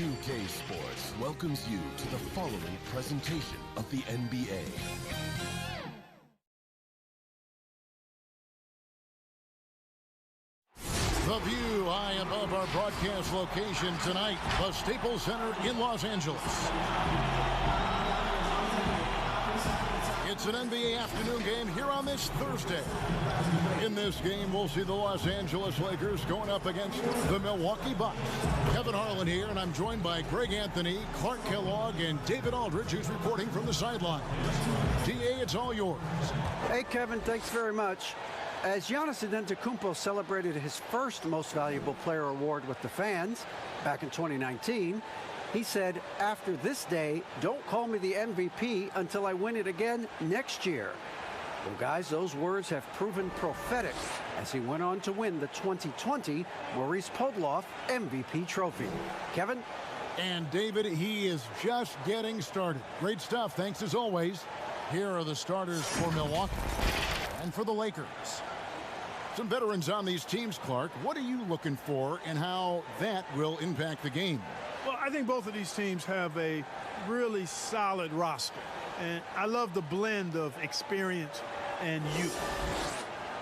NBA2K Sports welcomes you to the following presentation of the NBA. The view high above our broadcast location tonight, the Staples Center in Los Angeles. It's an NBA afternoon game here on this Thursday. In this game, we'll see the Los Angeles Lakers going up against the Milwaukee Bucks. Kevin Harlan here, and I'm joined by Greg Anthony, Clark Kellogg, and David Aldridge, who's reporting from the sideline. DA, it's all yours. Hey, Kevin, thanks very much. As Giannis Antetokounmpo celebrated his first Most Valuable Player award with the fans back in 2019, he said, after this day, don't call me the MVP until I win it again next year. Well, guys, those words have proven prophetic as he went on to win the 2020 Maurice Podoloff MVP trophy. Kevin? And David, he is just getting started. Great stuff, thanks as always. Here are the starters for Milwaukee and for the Lakers. Some veterans on these teams, Clark. What are you looking for and how that will impact the game? Well, I think both of these teams have a really solid roster. And I love the blend of experience and youth.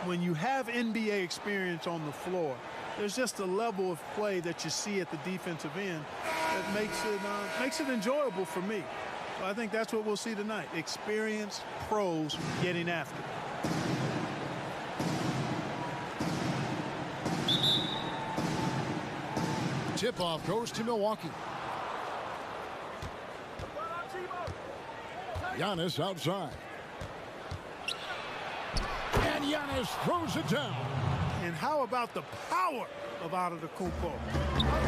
When you have NBA experience on the floor, there's just a level of play that you see at the defensive end that makes it enjoyable for me. So I think that's what we'll see tonight. Experienced pros getting after it. Tip-off goes to Milwaukee. Giannis outside. And Giannis throws it down. And how about the power of Antetokounmpo?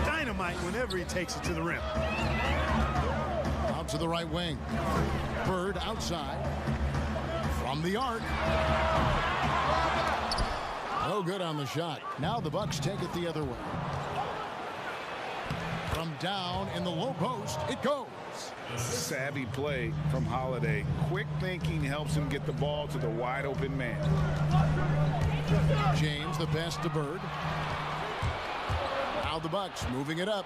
Dynamite whenever he takes it to the rim. Out to the right wing. Bird outside. From the arc. No good on the shot. Now the Bucks take it the other way. From down in the low post, it goes. Savvy play from Holiday. Quick thinking helps him get the ball to the wide open man. James, the pass to Bird. Now the Bucks moving it up.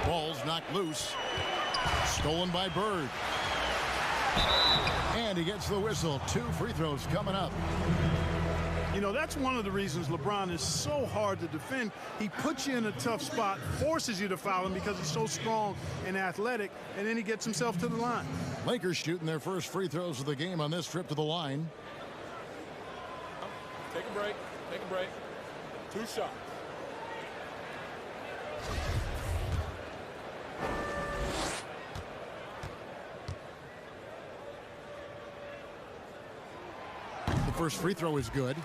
Ball's knocked loose. Stolen by Bird. And he gets the whistle. 2 free throws coming up. You know, that's one of the reasons LeBron is so hard to defend. He puts you in a tough spot, forces you to foul him because he's so strong and athletic, and then he gets himself to the line. Lakers shooting their first free throws of the game on this trip to the line. Take a break. Take a break. 2 shots. The first free throw is good.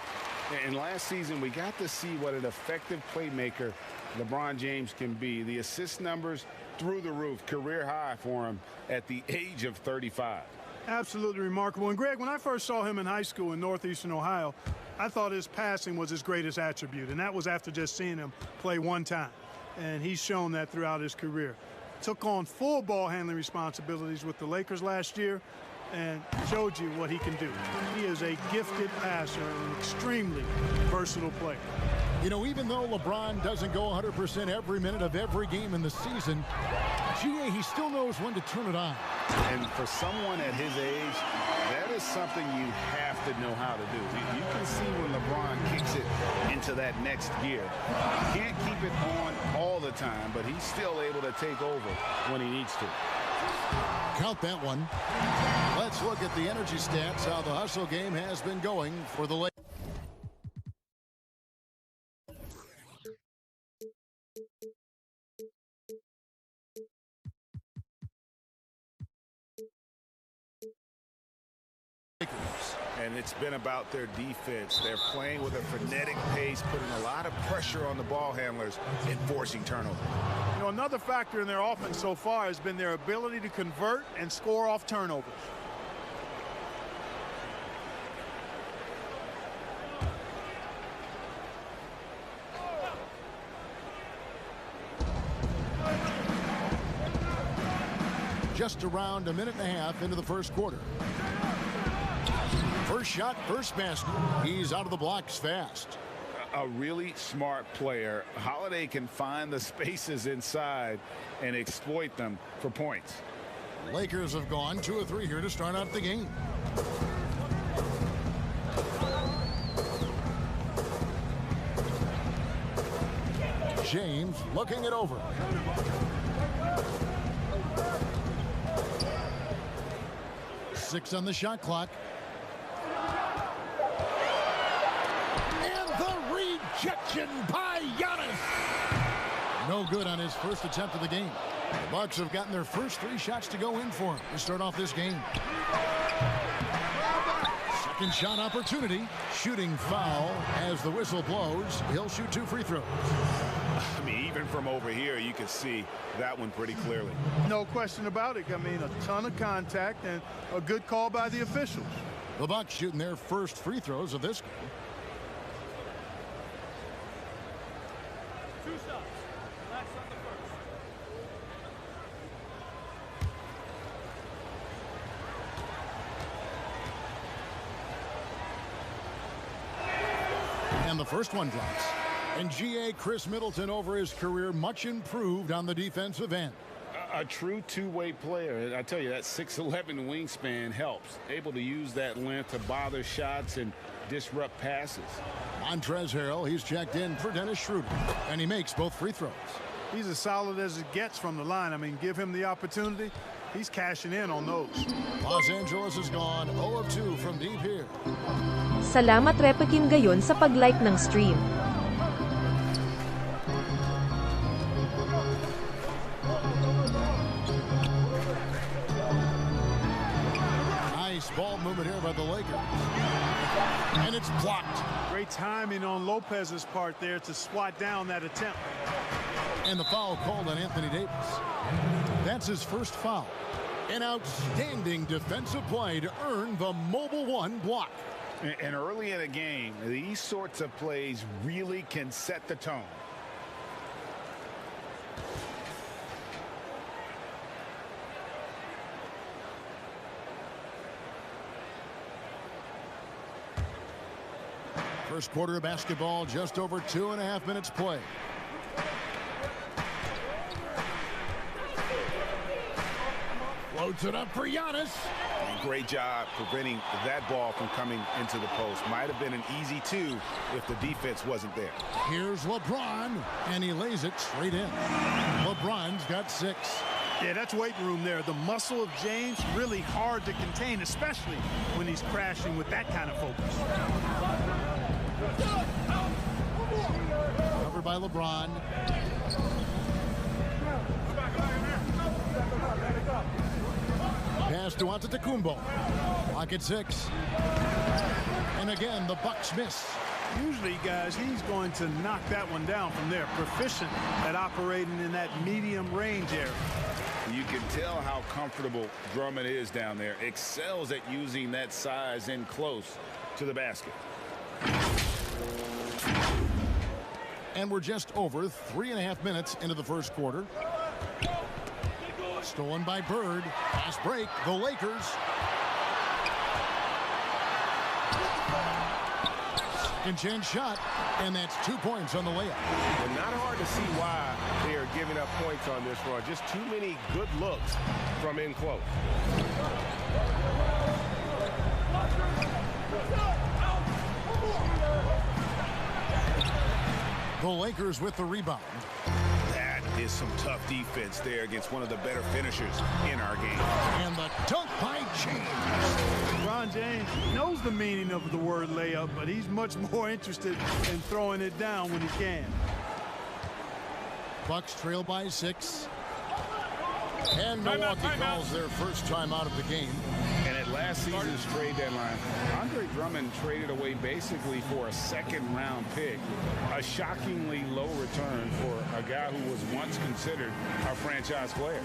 And last season, we got to see what an effective playmaker LeBron James can be. The assist numbers through the roof, career high for him at the age of 35. Absolutely remarkable. And Greg, when I first saw him in high school in Northeastern Ohio, I thought his passing was his greatest attribute, and that was after just seeing him play one time. And he's shown that throughout his career. Took on full ball handling responsibilities with the Lakers last year and showed you what he can do. He is a gifted passer and an extremely versatile player. You know, even though LeBron doesn't go 100% every minute of every game in the season, GA, he still knows when to turn it on. And for someone at his age, that is something you have to know how to do. You can see when LeBron kicks it into that next gear. He can't keep it on all the time, but he's still able to take over when he needs to. Count that one. Let's look at the energy stats, how the hustle game has been going for the Lakers. And it's been about their defense. They're playing with a frenetic pace, putting a lot of pressure on the ball handlers and forcing turnover. You know, another factor in their offense so far has been their ability to convert and score off turnovers. just around a minute and a half into the first quarter. First shot, first basket. He's out of the blocks fast. A really smart player. Holiday can find the spaces inside and exploit them for points. Lakers have gone 2 of 3 here to start out the game. James looking it over. Six on the shot clock. And the rejection by Giannis. No good on his first attempt of the game. The Bucks have gotten their first 3 shots to go in for him to start off this game. Second shot opportunity. Shooting foul as the whistle blows. He'll shoot 2 free throws. I mean, even from over here, you can see that one pretty clearly. No question about it. I mean, a ton of contact and a good call by the officials. The Bucks shooting their first free throws of this game. 2 shots. Last on the first. And the first one drops. And GA Chris Middleton over his career much improved on the defensive end. A true two-way player. I tell you, that 6'11" wingspan helps. Able to use that length to bother shots and disrupt passes. Montrezl Harrell, he's checked in for Dennis Schroeder. And he makes both free throws. He's as solid as it gets from the line. I mean, give him the opportunity. He's cashing in on those. Los Angeles has gone 0 of 2 from deep here. Salamat Repekin gayon sa pag-like ng stream. Nice ball movement here by the Lakers. And it's blocked. Great timing on Lopez's part there to swat down that attempt. And the foul called on Anthony Deibys. That's his first foul. An outstanding defensive play to earn the Mobile One block. And early in a game, these sorts of plays really can set the tone. First quarter of basketball, just over 2.5 minutes play. Floats it up for Giannis. Great job preventing that ball from coming into the post. Might have been an easy 2 if the defense wasn't there. Here's LeBron, and he lays it straight in. LeBron's got 6. Yeah, that's weight room there. The muscle of James really hard to contain, especially when he's crashing with that kind of focus. Covered by LeBron. Pass to Antetokounmpo. Lock at 6. And again, the Bucks miss. Usually, guys, he's going to knock that one down from there. Proficient at operating in that medium range area. You can tell how comfortable Drummond is down there. Excels at using that size in close to the basket. And we're just over 3.5 minutes into the first quarter. Stolen by Bird. Pass break. The Lakers. Second chance shot. And that's 2 points on the layup. And not hard to see why they are giving up points on this run. Just too many good looks from in close. The Lakers with the rebound. That is some tough defense there against one of the better finishers in our game. And the dunk by James. LeBron James knows the meaning of the word layup, but he's much more interested in throwing it down when he can. Bucks trail by 6. And Milwaukee calls their first time out of the game. And at last season's trade deadline, Andre Drummond traded away basically for a second-round pick. A shockingly low return for a guy who was once considered a franchise player.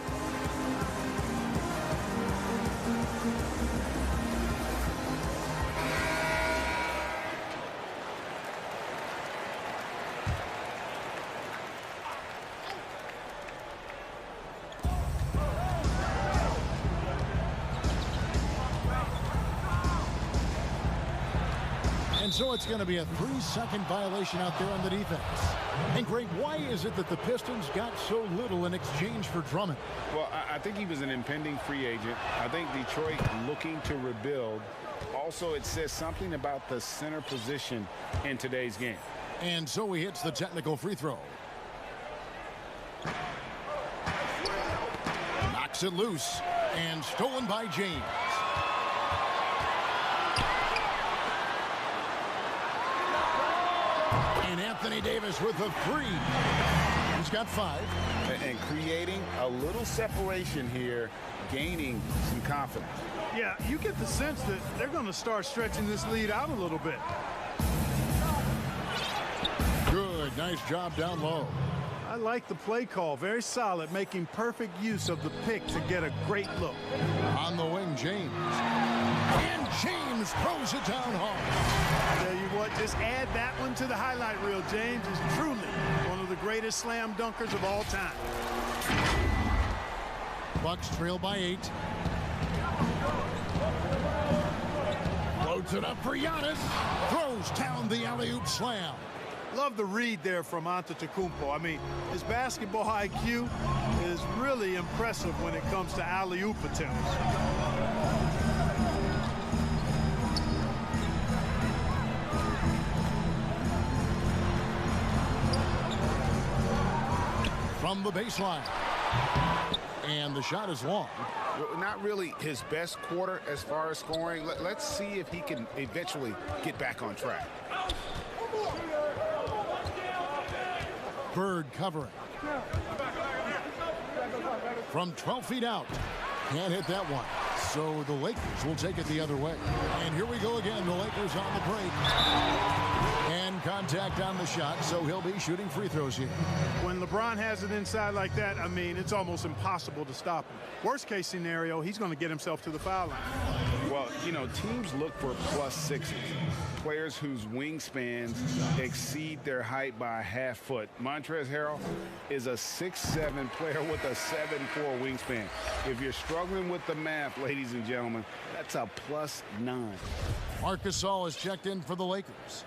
And so it's going to be a 3-second violation out there on the defense. And Greg, why is it that the Pistons got so little in exchange for Drummond? Well, I think he was an impending free agent. I think Detroit looking to rebuild. Also, it says something about the center position in today's game. And so he hits the technical free throw. Knocks it loose and stolen by James. And Anthony Davis with the 3. He's got 5. And creating a little separation here, gaining some confidence. Yeah, you get the sense that they're going to start stretching this lead out a little bit. Good, nice job down low. I like the play call. Very solid, making perfect use of the pick to get a great look. On the wing, James. And James throws it down hard. I tell you what, just add that one to the highlight reel. James is truly one of the greatest slam dunkers of all time. Bucks trail by 8. Floats it up for Giannis. Throws down the alley-oop slam. Love the read there from Antetokounmpo. I mean, his basketball IQ is really impressive when it comes to alley-oop attempts. From the baseline. And the shot is long. Not really his best quarter as far as scoring. Let's see if he can eventually get back on track. Bird covering. From 12 feet out. Can't hit that one. So the Lakers will take it the other way. And here we go again. The Lakers on the break. And contact on the shot, so he'll be shooting free throws here. When LeBron has it inside like that, I mean, it's almost impossible to stop him. Worst case scenario, he's going to get himself to the foul line. Well, you know, teams look for +6s. Players whose wingspans exceed their height by a half foot. Montrezl Harrell is a 6'7" player with a 7'4" wingspan. If you're struggling with the math, ladies and gentlemen, that's a +9. Marc Gasol is checked in for the Lakers.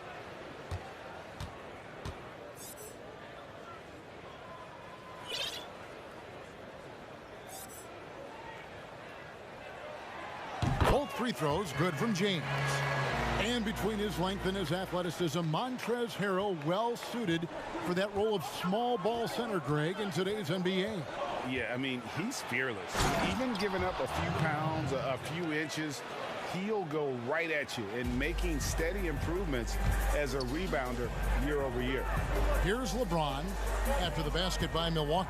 Both free throws good from James. And between his length and his athleticism, Montrezl Harrell well suited for that role of small ball center, Greg, in today's NBA. Yeah, I mean, he's fearless. Even giving up a few pounds, a few inches, he'll go right at you and making steady improvements as a rebounder year over year. Here's LeBron after the basket by Milwaukee.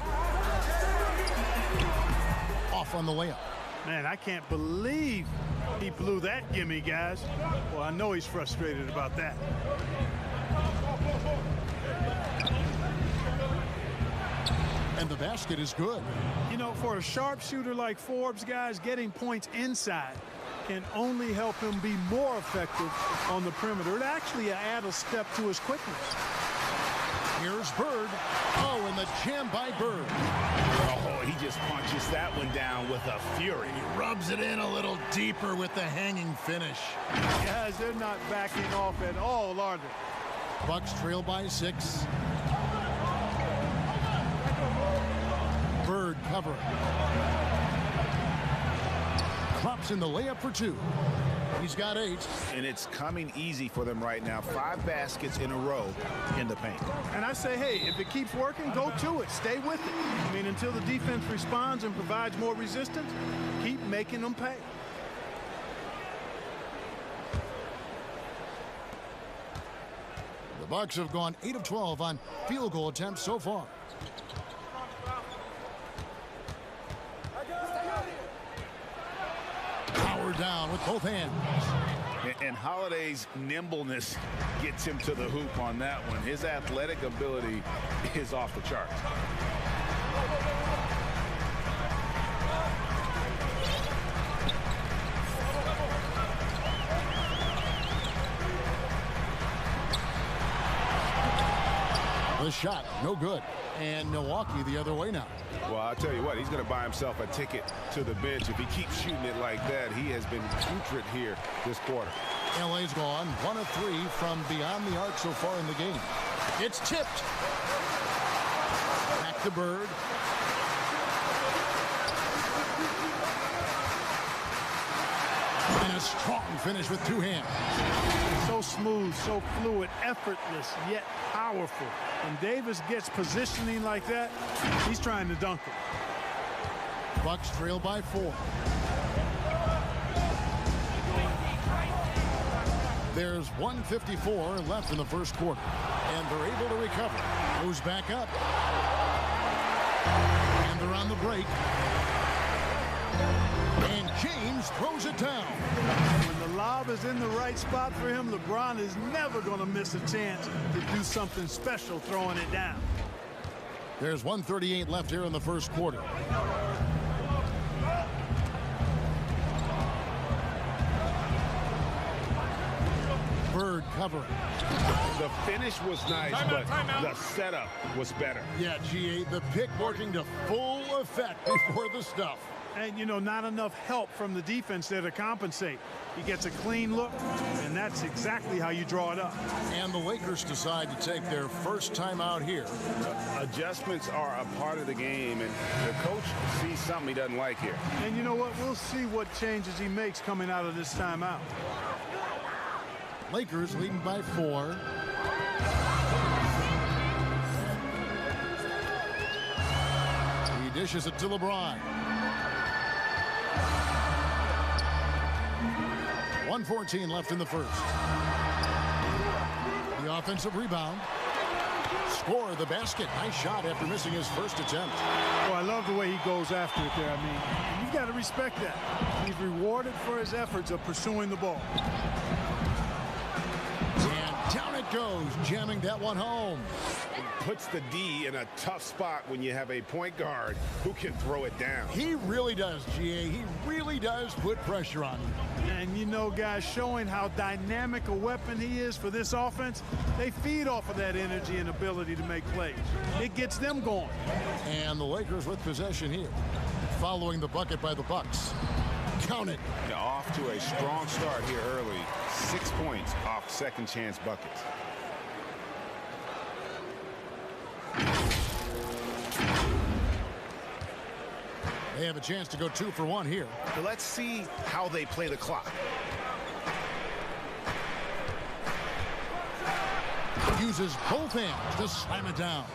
Off on the layup. Man, I can't believe he blew that gimme, guys. Well, I know he's frustrated about that. And the basket is good. You know, for a sharpshooter like Forbes, guys, getting points inside can only help him be more effective on the perimeter. It actually adds a step to his quickness. Here's Bird. Oh, and the jam by Bird. Oh, he just punches that one down with a fury. He rubs it in a little deeper with the hanging finish. Guys, they're not backing off at all, are they? Bucks trail by 6. Bird covering. Drops in the layup for 2. He's got 8. And it's coming easy for them right now. 5 baskets in a row in the paint. And I say, hey, if it keeps working, go to it. Stay with it. I mean, until the defense responds and provides more resistance, keep making them pay. The Bucks have gone 8 of 12 on field goal attempts so far. Power down with both hands. And Holiday's nimbleness gets him to the hoop on that one. His athletic ability is off the charts. The shot, no good. And Milwaukee the other way now. Well, I'll tell you what, he's going to buy himself a ticket to the bench. If he keeps shooting it like that, he has been putrid here this quarter. LA's gone 1 of 3 from beyond the arc so far in the game. It's tipped. Back to Bird. And a strong finish with 2 hands. So smooth, so fluid, effortless, yet powerful. When Deibys gets positioning like that, he's trying to dunk it. Bucks trail by 4. There's 1:54 left in the first quarter, and they're able to recover. Goes back up. And they're on the break. And James throws it down. When the lob is in the right spot for him, LeBron is never going to miss a chance to do something special throwing it down. There's 1:38 left here in the first quarter. Bird covering. The finish was nice, but the setup was better. Yeah, GA, the pick working to full effect before the stuff. And, you know, not enough help from the defense there to compensate. He gets a clean look, and that's exactly how you draw it up. And the Lakers decide to take their first time out here. Adjustments are a part of the game, and the coach sees something he doesn't like here. And you know what? We'll see what changes he makes coming out of this timeout. Lakers leading by 4. He dishes it to LeBron. 1:14 left in the first. The offensive rebound. Score the basket. Nice shot after missing his first attempt. Oh, I love the way he goes after it there. I mean, you've got to respect that. He's rewarded for his efforts of pursuing the ball. Down it goes, jamming that one home. It puts the D in a tough spot when you have a point guard who can throw it down. He really does, GA. He really does put pressure on him. And you know, guys, showing how dynamic a weapon he is for this offense, they feed off of that energy and ability to make plays. It gets them going. And the Lakers with possession here, following the bucket by the Bucks. Count it. Off to a strong start here early. 6 points off second chance buckets. They have a chance to go 2 for 1 here. But let's see how they play the clock. Uses both hands to slam it down.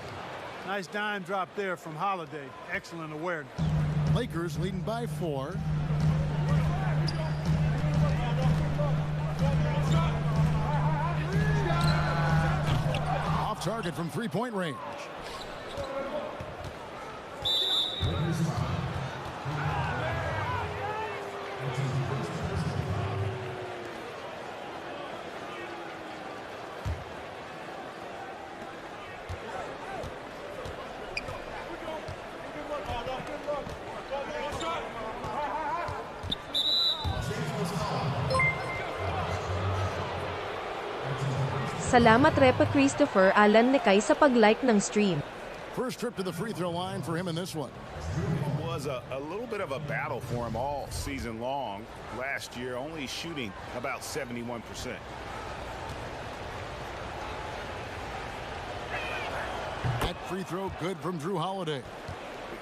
Nice dime drop there from Holiday. Excellent awareness. Lakers leading by 4. Off target from 3-point range. Salamat Repa Christopher Alan Nekay sa pag-like ng stream. First trip to the free throw line for him in this one. It was a little bit of a battle for him all season long. Last year, only shooting about 71%. That free throw good from Jrue Holiday.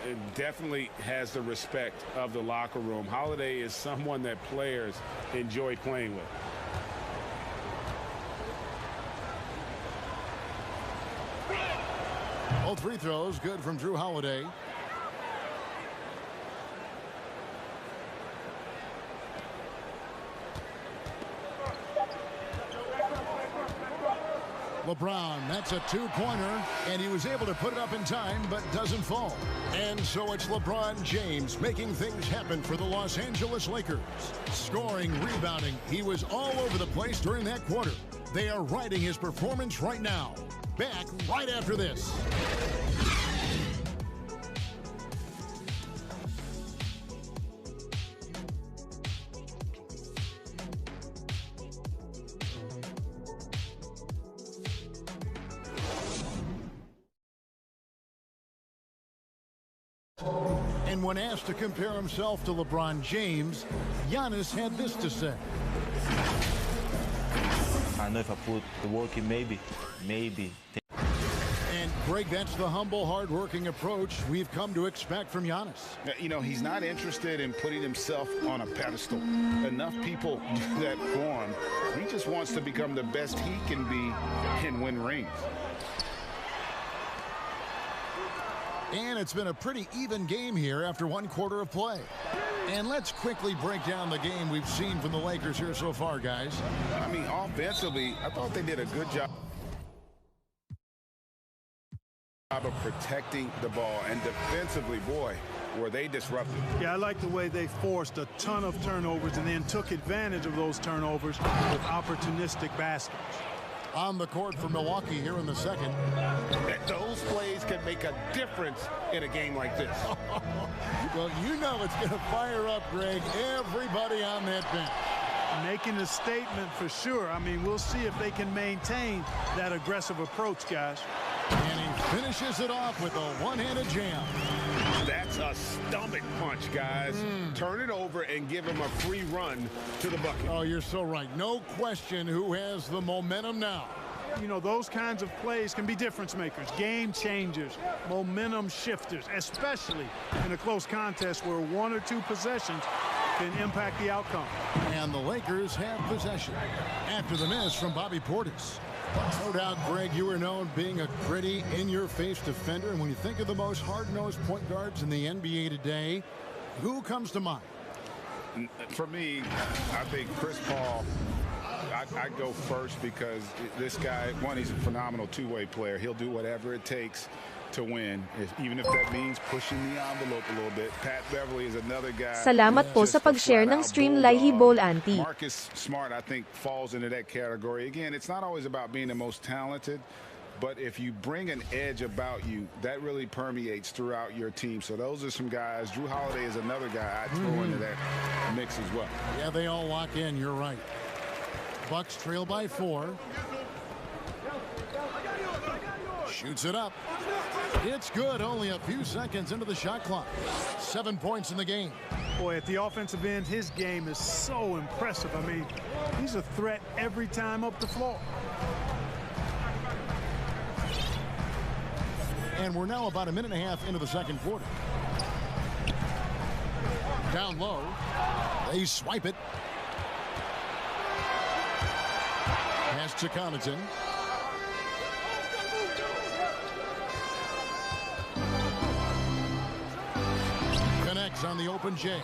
It definitely has the respect of the locker room. Holiday is someone that players enjoy playing with. Both free throws good from Jrue Holiday. LeBron, that's a 2-pointer, and he was able to put it up in time, but doesn't fall. And so it's LeBron James making things happen for the Los Angeles Lakers. Scoring, rebounding, he was all over the place during that quarter. They are riding his performance right now. Back right after this. And when asked to compare himself to LeBron James, Giannis had this to say. I know if I put the work in, maybe. And Greg, that's the humble, hard-working approach we've come to expect from Giannis. You know, he's not interested in putting himself on a pedestal. Enough people do that for him. He just wants to become the best he can be and win rings. And it's been a pretty even game here after 1 quarter of play. And let's quickly break down the game we've seen from the Lakers here so far, guys. I mean, offensively, I thought they did a good job of protecting the ball. And defensively, boy, were they disruptive. Yeah, I like the way they forced a ton of turnovers and then took advantage of those turnovers with opportunistic baskets. On the court for Milwaukee here in the second. Those plays can make a difference in a game like this. Well, you know it's going to fire up, Greg, everybody on that bench. Making a statement for sure. I mean, we'll see if they can maintain that aggressive approach, guys. And he finishes it off with a one-handed jam. That's a stomach punch, guys. Turn it over and give him a free run to the bucket. Oh, you're so right. No question who has the momentum now. You know, those kinds of plays can be difference makers, game changers, momentum shifters, especially in a close contest where 1 or 2 possessions can impact the outcome. And the Lakers have possession after the miss from Bobby Portis. No doubt, Greg, you are known being a gritty, in-your-face defender. And when you think of the most hard-nosed point guards in the NBA today, who comes to mind? For me, I think Chris Paul. I go first because this guy, one, he's a phenomenal two-way player. He'll do whatever it takes to win, even if that means pushing the envelope a little bit. Pat Beverly is another guy. Salamat po sa pag-share ng stream Lihi Bowl Auntie. Marcus Smart, I think, falls into that category. Again, it's not always about being the most talented, but if you bring an edge about you, that really permeates throughout your team. So those are some guys. Drew Holiday is another guy I'd throw into that mix as well. Yeah, they all lock in. You're right. Bucks trail by 4. Shoots it up. It's good. Only a few seconds into the shot clock. 7 points in the game. Boy, at the offensive end, his game is so impressive. I mean, he's a threat every time up the floor. And we're now about a minute and a half into the second quarter. Down low. They swipe it. Pass to Connaughton. Connects on the open J.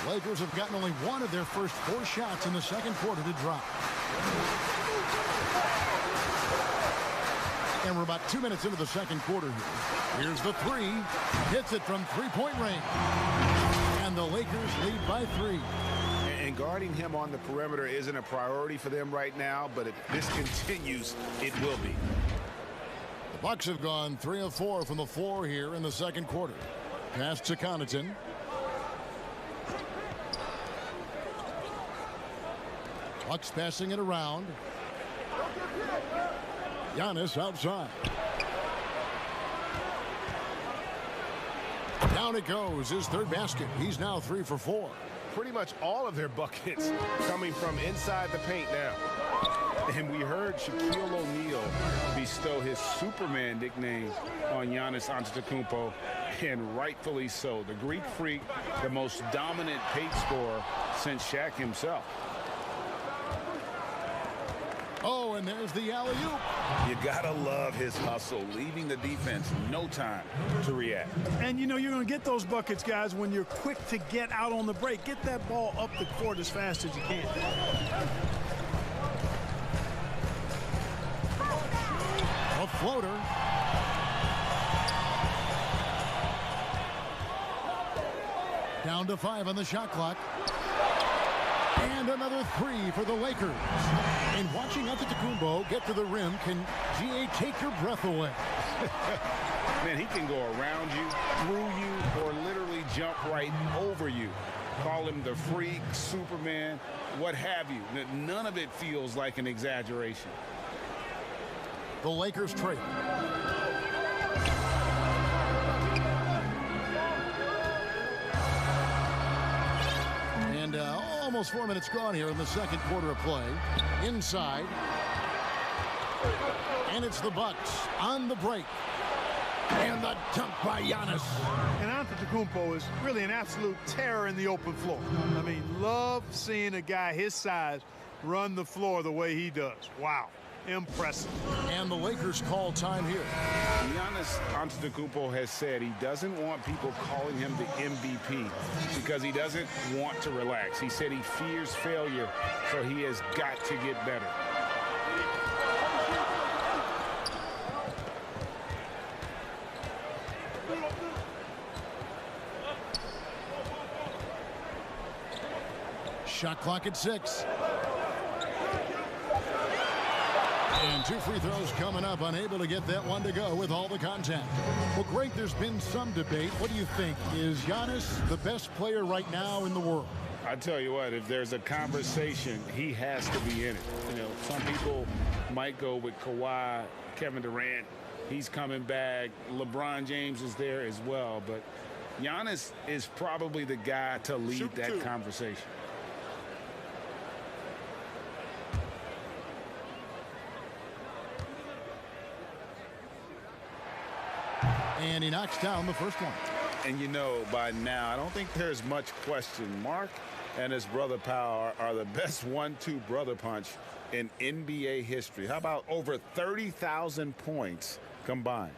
Lakers have gotten only 1 of their first 4 shots in the second quarter to drop. And we're about 2 minutes into the second quarter here. Here's the 3. Hits it from 3-point range. And the Lakers lead by 3. And guarding him on the perimeter isn't a priority for them right now, but if this continues, it will be. The Bucks have gone 3 of 4 from the floor here in the second quarter. Pass to Connaughton. Bucks passing it around. Giannis outside. Down it goes. His 3rd basket. He's now 3 for 4. Pretty much all of their buckets coming from inside the paint now. And we heard Shaquille O'Neal bestow his Superman nickname on Giannis Antetokounmpo, and rightfully so. The Greek Freak, the most dominant paint scorer since Shaq himself. Oh, and there's the alley-oop. You gotta love his hustle, leaving the defense no time to react. And you know you're going to get those buckets, guys, when you're quick to get out on the break. Get that ball up the court as fast as you can. A floater. Down to 5 on the shot clock. And another 3 for the Lakers. And watching Antetokounmpo get to the rim can take your breath away. Man, he can go around you, through you, or literally jump right over you. Call him the Freak, Superman, what have you. None of it feels like an exaggeration. The Lakers trade. And Almost 4 minutes gone here in the second quarter of play. Inside. And it's the Bucks on the break. And the dunk by Giannis. And Antetokounmpo is really an absolute terror in the open floor. I mean, love seeing a guy his size run the floor the way he does. Wow, impressive. And the Lakers call time here. Giannis Antetokounmpo has said he doesn't want people calling him the MVP because he doesn't want to relax. He said he fears failure, so he has got to get better. Shot clock at 6. And 2 free throws coming up, unable to get that one to go with all the contact. Well, Greg, there's been some debate. What do you think? Is Giannis the best player right now in the world? I tell you what, if there's a conversation, he has to be in it. You know, some people might go with Kawhi, Kevin Durant. He's coming back. LeBron James is there as well. But Giannis is probably the guy to lead that conversation. And he knocks down the first one. And you know, by now, I don't think there's much question. Mark and his brother Powell are the best 1-2 brother punch in NBA history. How about over 30,000 points combined?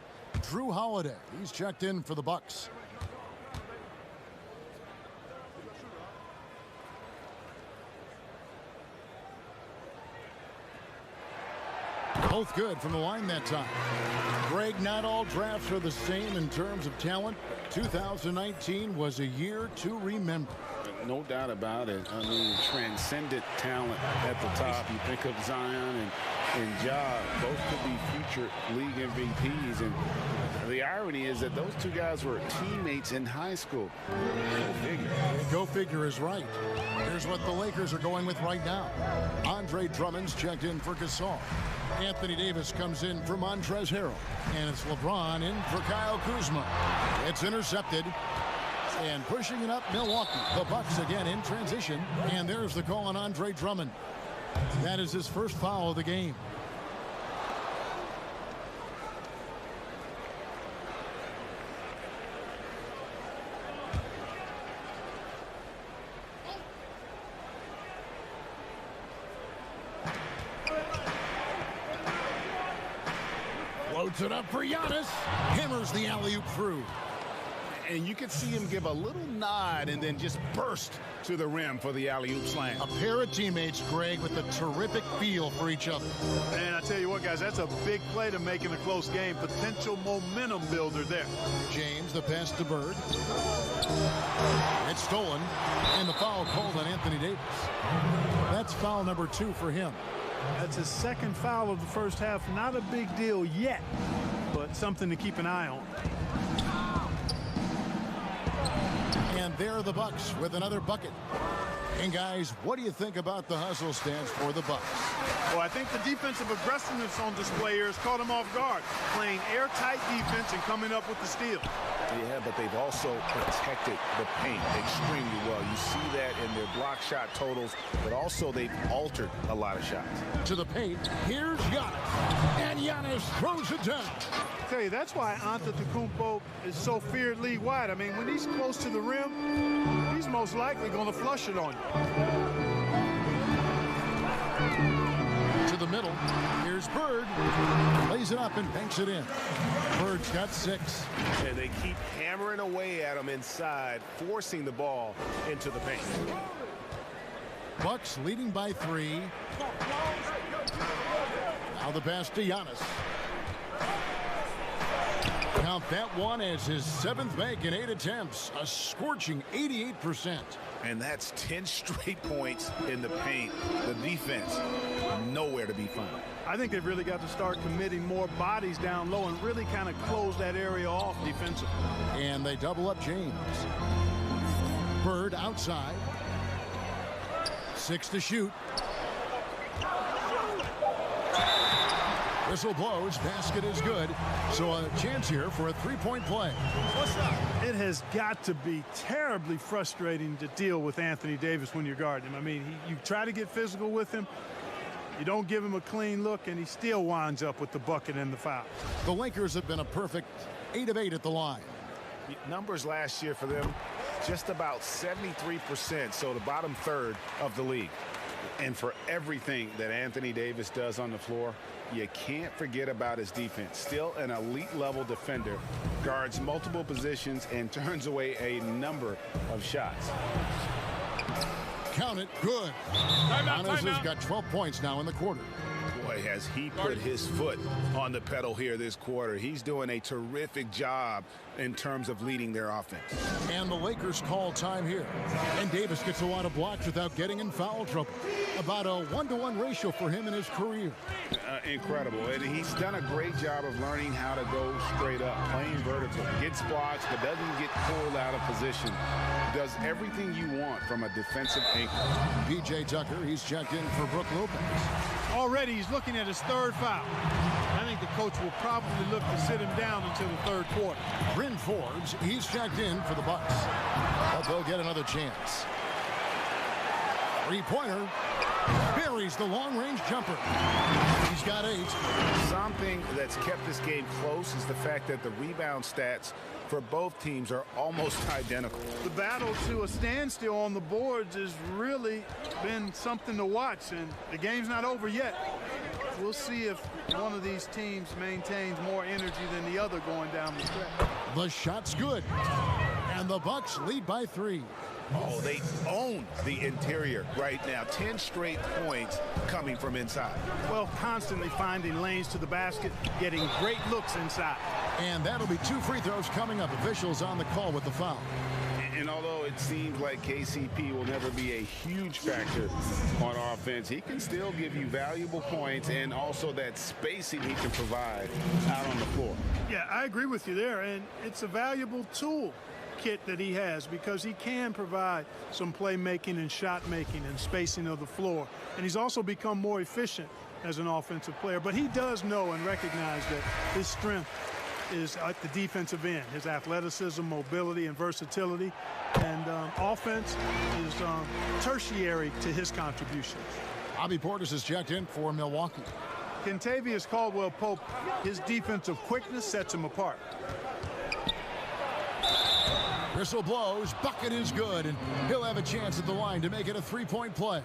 Drew Holiday, he's checked in for the Bucks. Both good from the line that time. Greg, not all drafts are the same in terms of talent. 2019 was a year to remember. No doubt about it. I mean, transcendent talent at the top. You think of Zion and Ja, both could be future league MVPs. And the irony is that those two guys were teammates in high school. Go figure. Go figure is right. Here's what the Lakers are going with right now. Andre Drummond's checked in for Gasol. Anthony Davis comes in for Montrezl Harrell. And it's LeBron in for Kyle Kuzma. It's intercepted. And pushing it up, Milwaukee. The Bucks again in transition. And there's the call on Andre Drummond. That is his first foul of the game. Floats it up for Giannis. Hammers the alley-oop through. And you could see him give a little nod and then just burst to the rim for the alley-oop slam. A pair of teammates, Greg, with a terrific feel for each other. And I tell you what, guys, that's a big play to make in a close game. Potential momentum builder there. James, the pass to Bird. It's stolen. And the foul called on Anthony Davis. That's foul number 2 for him. That's his second foul of the first half. Not a big deal yet, but something to keep an eye on. And there are the Bucks with another bucket. And guys, what do you think about the hustle stance for the Bucks? Well, I think the defensive aggressiveness on display here has caught them off guard. Playing airtight defense and coming up with the steal. Yeah, but they've also protected the paint extremely well. You see that in their block shot totals, but also they've altered a lot of shots. To the paint, here's Giannis. And Giannis throws it down. I tell you, that's why Antetokounmpo is so feared league-wide. I mean, when he's close to the rim, he's most likely going to flush it on you. To the middle, here's Bird. Lays it up and banks it in. Bird's got 6. And they keep hammering away at him inside, forcing the ball into the paint. Bucks leading by 3. Now the pass to Giannis. Count that one as his 7th make in 8 attempts. A scorching 88%. And that's 10 straight points in the paint. The defense, nowhere to be found. I think they've really got to start committing more bodies down low and really kind of close that area off defensively. And they double up James. Bird outside. 6 to shoot. Whistle blows, basket is good. So a chance here for a three-point play. What's up? It has got to be terribly frustrating to deal with Anthony Davis when you're guarding him. I mean, you try to get physical with him. You don't give him a clean look, and he still winds up with the bucket and the foul. The Lakers have been a perfect 8 of 8 at the line. Numbers last year for them, just about 73%, so the bottom third of the league. And for everything that Anthony Davis does on the floor, you can't forget about his defense. Still an elite level defender, guards multiple positions and turns away a number of shots. Count it, good. Giannis has got 12 points now in the quarter. Boy, has he put his foot on the pedal here this quarter. He's doing a terrific job in terms of leading their offense. And the Lakers call time here. And Davis gets a lot of blocks without getting in foul trouble. About a 1-to-1 ratio for him in his career. Incredible. And he's done a great job of learning how to go straight up, playing vertical. Gets blocks, but doesn't get pulled out of position. Does everything you want from a defensive anchor. PJ Tucker, he's checked in for Brook Lopez. Already he's looking at his third foul. I think the coach will probably look to sit him down until the third quarter. Bryn Forbes, he's checked in for the Bucks. But they'll get another chance. Three-pointer. Buries the long-range jumper. He's got 8. Something that's kept this game close is the fact that the rebound stats for both teams are almost identical. The battle to a standstill on the boards has really been something to watch, and the game's not over yet. We'll see if one of these teams maintains more energy than the other going down the stretch. The shot's good, and the Bucks lead by 3. Oh, they own the interior right now. 10 straight points coming from inside. Well, constantly finding lanes to the basket, getting great looks inside. And that'll be 2 free throws coming up. Officials on the call with the foul. And although it seems like KCP will never be a huge factor on offense, he can still give you valuable points and also that spacing he can provide out on the floor. Yeah, I agree with you there, and it's a valuable tool kit that he has because he can provide some playmaking and shot making and spacing of the floor, and he's also become more efficient as an offensive player. But he does know and recognize that his strength is at the defensive end, his athleticism, mobility, and versatility, and offense is tertiary to his contributions. Bobby Portis is checked in for Milwaukee. Kentavious Caldwell-Pope, his defensive quickness sets him apart. Whistle blows, bucket is good, and he'll have a chance at the line to make it a 3-point play.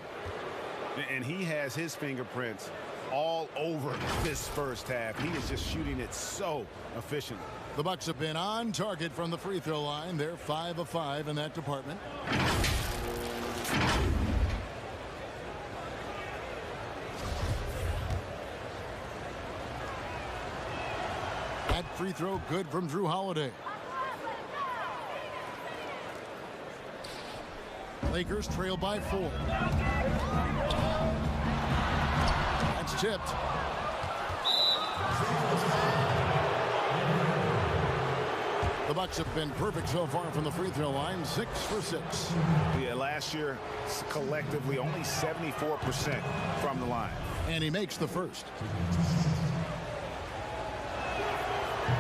And he has his fingerprints all over this first half. He is just shooting it so efficiently. The Bucks have been on target from the free throw line. They're 5 of 5 in that department. That free throw good from Drew Holiday. Lakers trail by 4. That's tipped. The Bucks have been perfect so far from the free throw line, 6 for 6. Yeah, last year collectively only 74% from the line. And he makes the first.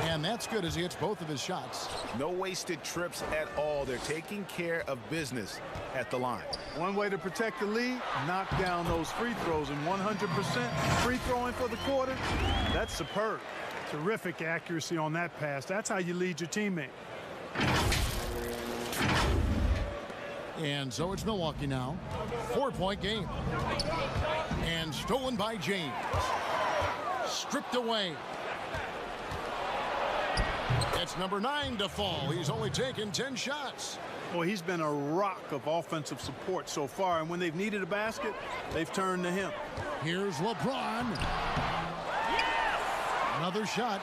And that's good as he hits both of his shots. No wasted trips at all. They're taking care of business at the line. One way to protect the lead, knock down those free throws, and 100% free throwing for the quarter. That's superb. Terrific accuracy on that pass. That's how you lead your teammate. And so it's Milwaukee now. 4-point game. And stolen by James. Stripped away. It's number 9 to fall. He's only taken 10 shots. Boy, he's been a rock of offensive support so far, and when they've needed a basket, they've turned to him. Here's LeBron. Yes! Another shot.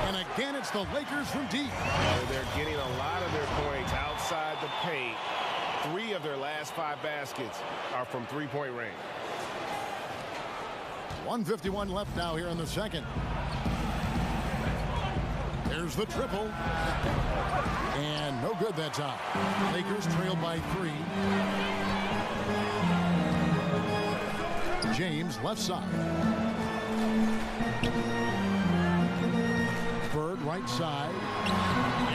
And again, it's the Lakers from deep. They're getting a lot of their points outside the paint. 3 of their last 5 baskets are from three-point range. 1:51 left now here in the second. There's the triple. And no good that time. Lakers trail by 3. James left side. Bird right side.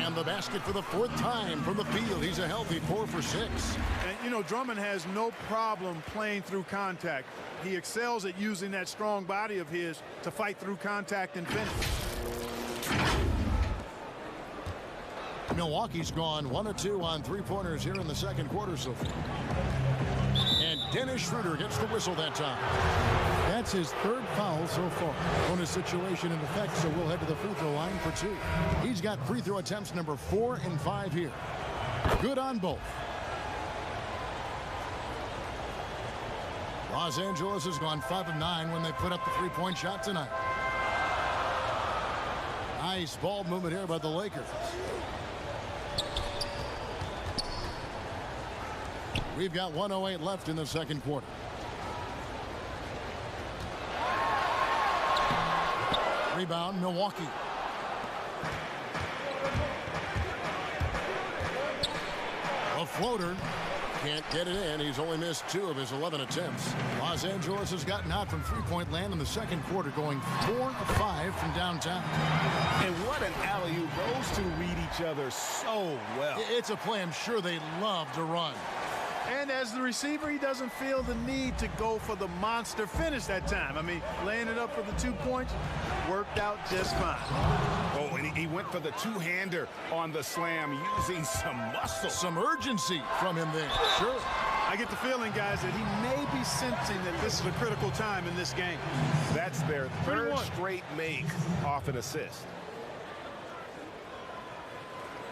And the basket for the 4th time from the field. He's a healthy 4 for 6. And, you know, Drummond has no problem playing through contact. He excels at using that strong body of his to fight through contact and finish. Milwaukee's gone 1 of 2 on 3-pointers here in the second quarter so far. And Dennis Schroeder gets the whistle that time. That's his 3rd foul so far. Bonus situation in effect, so we'll head to the free throw line for 2. He's got free throw attempts number 4 and 5 here. Good on both. Los Angeles has gone 5 of 9 when they put up the 3-point shot tonight. Nice ball movement here by the Lakers. We've got 1:08 left in the second quarter. Rebound, Milwaukee. A floater. Can't get it in. He's only missed 2 of his 11 attempts. Los Angeles has gotten out from 3-point land in the second quarter, going 4 of 5 from downtown. And what an alley-oop. Those two read each other so well. It's a play I'm sure they love to run. And as the receiver, he doesn't feel the need to go for the monster finish that time. I mean, laying it up for the 2 points worked out just fine. Oh, and he went for the two-hander on the slam, using some muscle. Some urgency from him there. Sure. I get the feeling, guys, that he may be sensing that this is a critical time in this game. That's their 3rd straight make off an assist.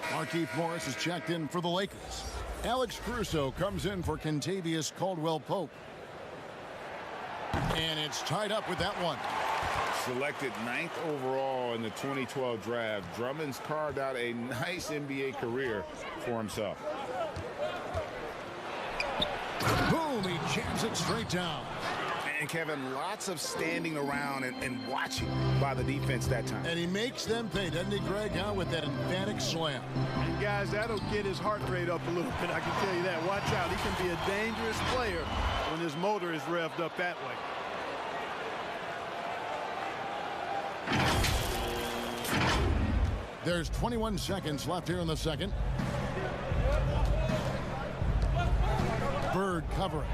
Markieff Morris is checked in for the Lakers. Alex Caruso comes in for Kentavious Caldwell-Pope. And it's tied up with that one. Selected 9th overall in the 2012 draft, Drummond's carved out a nice NBA career for himself. Boom, he jams it straight down. And Kevin, lots of standing around and watching by the defense that time. And he makes them pay, doesn't he, Greg, with that emphatic slam. And guys, that'll get his heart rate up a little bit, I can tell you that. Watch out, he can be a dangerous player when his motor is revved up that way. There's 21 seconds left here in the second. Bird covering.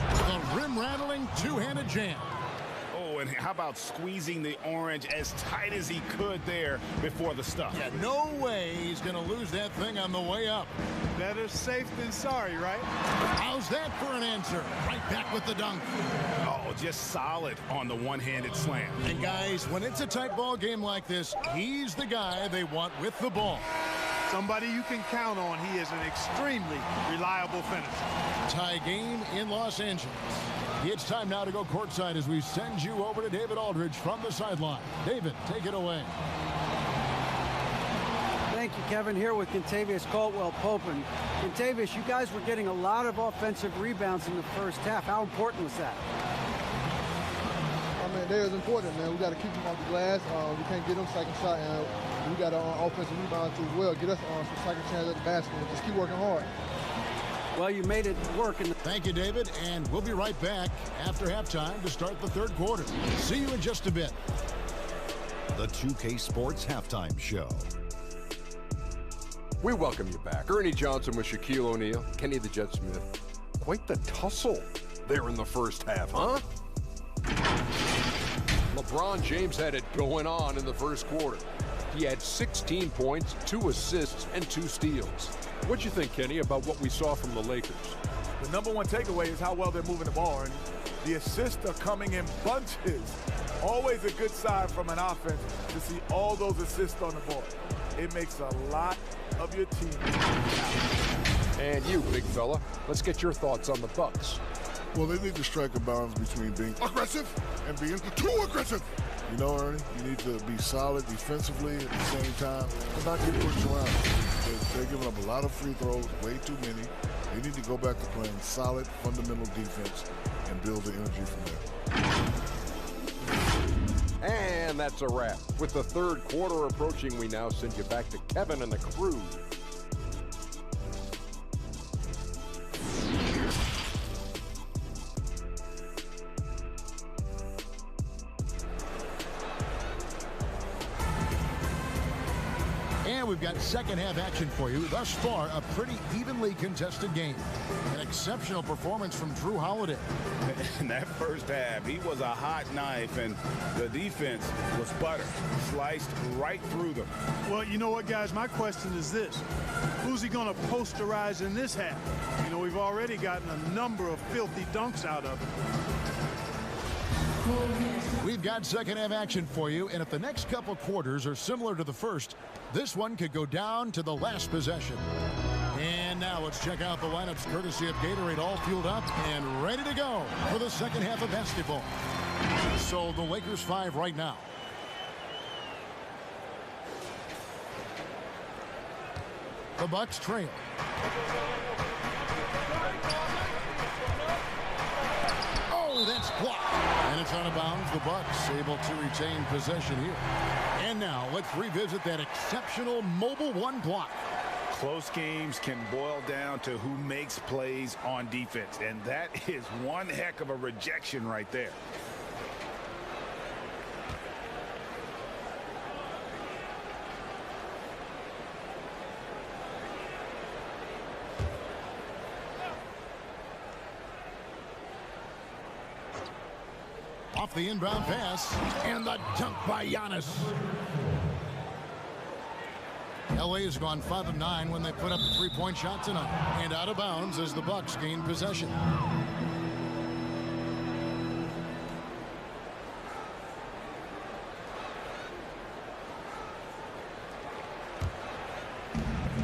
The rim-rattling two-handed jam. Oh, and how about squeezing the orange as tight as he could there before the stuff? Yeah, no way he's going to lose that thing on the way up. Better safe than sorry, right? How's that for an answer? Right back with the dunk. Oh, just solid on the one-handed slam. And guys, when it's a tight ball game like this, he's the guy they want with the ball. Somebody you can count on. He is an extremely reliable finisher. Tie game in Los Angeles. It's time now to go courtside as we send you over to David Aldridge from the sideline. David, take it away. Thank you, Kevin. Here with Kentavious Caldwell-Pope. And Kentavious, you guys were getting a lot of offensive rebounds in the first half. How important was that? I mean, that is important, man. We got to keep them off the glass. We can't get them second shot, and we got offensive rebounds as well. Get us some second chance at the basket and just keep working hard. Well, you made it work. Thank you, David, and we'll be right back after halftime to start the third quarter. See you in just a bit. The 2K Sports Halftime Show. We welcome you back. Ernie Johnson with Shaquille O'Neal, Kenny the Jet Smith. Quite the tussle there in the first half, huh? LeBron James had it going on in the first quarter. He had 16 points, 2 assists, and 2 steals. What'd you think, Kenny, about what we saw from the Lakers? The number one takeaway is how well they're moving the ball, and the assists are coming in bunches. Always a good sign from an offense to see all those assists on the board. It makes a lot of your team out. And you, big fella, let's get your thoughts on the Bucks. Well, they need to strike a balance between being aggressive and being too aggressive. You know, Ernie, you need to be solid defensively at the same time and not get pushed around. They're giving up a lot of free throws, way too many. They need to go back to playing solid, fundamental defense and build the energy from there. And that's a wrap. With the third quarter approaching, we now send you back to Kevin and the crew. And we've got second half action for you. Thus far, a pretty evenly contested game. An exceptional performance from Drew Holiday. In that first half, he was a hot knife, and the defense was butter. Sliced right through them. Well, you know what, guys? My question is this. Who's he going to posterize in this half? You know, we've already gotten a number of filthy dunks out of him. We've got second half action for you, and if the next couple quarters are similar to the first, this one could go down to the last possession. And now let's check out the lineups courtesy of Gatorade, all fueled up and ready to go for the second half of basketball. So the Lakers 5 right now. The Bucks trail. Oh, that's blocked. And it's out of bounds. The Bucks able to retain possession here. And now let's revisit that exceptional mobile one block. Close games can boil down to who makes plays on defense, and that is one heck of a rejection right there. Off the inbound pass, and the dunk by Giannis. LA has gone 5 of 9 when they put up a three-point shot tonight. And out of bounds as the Bucks gain possession.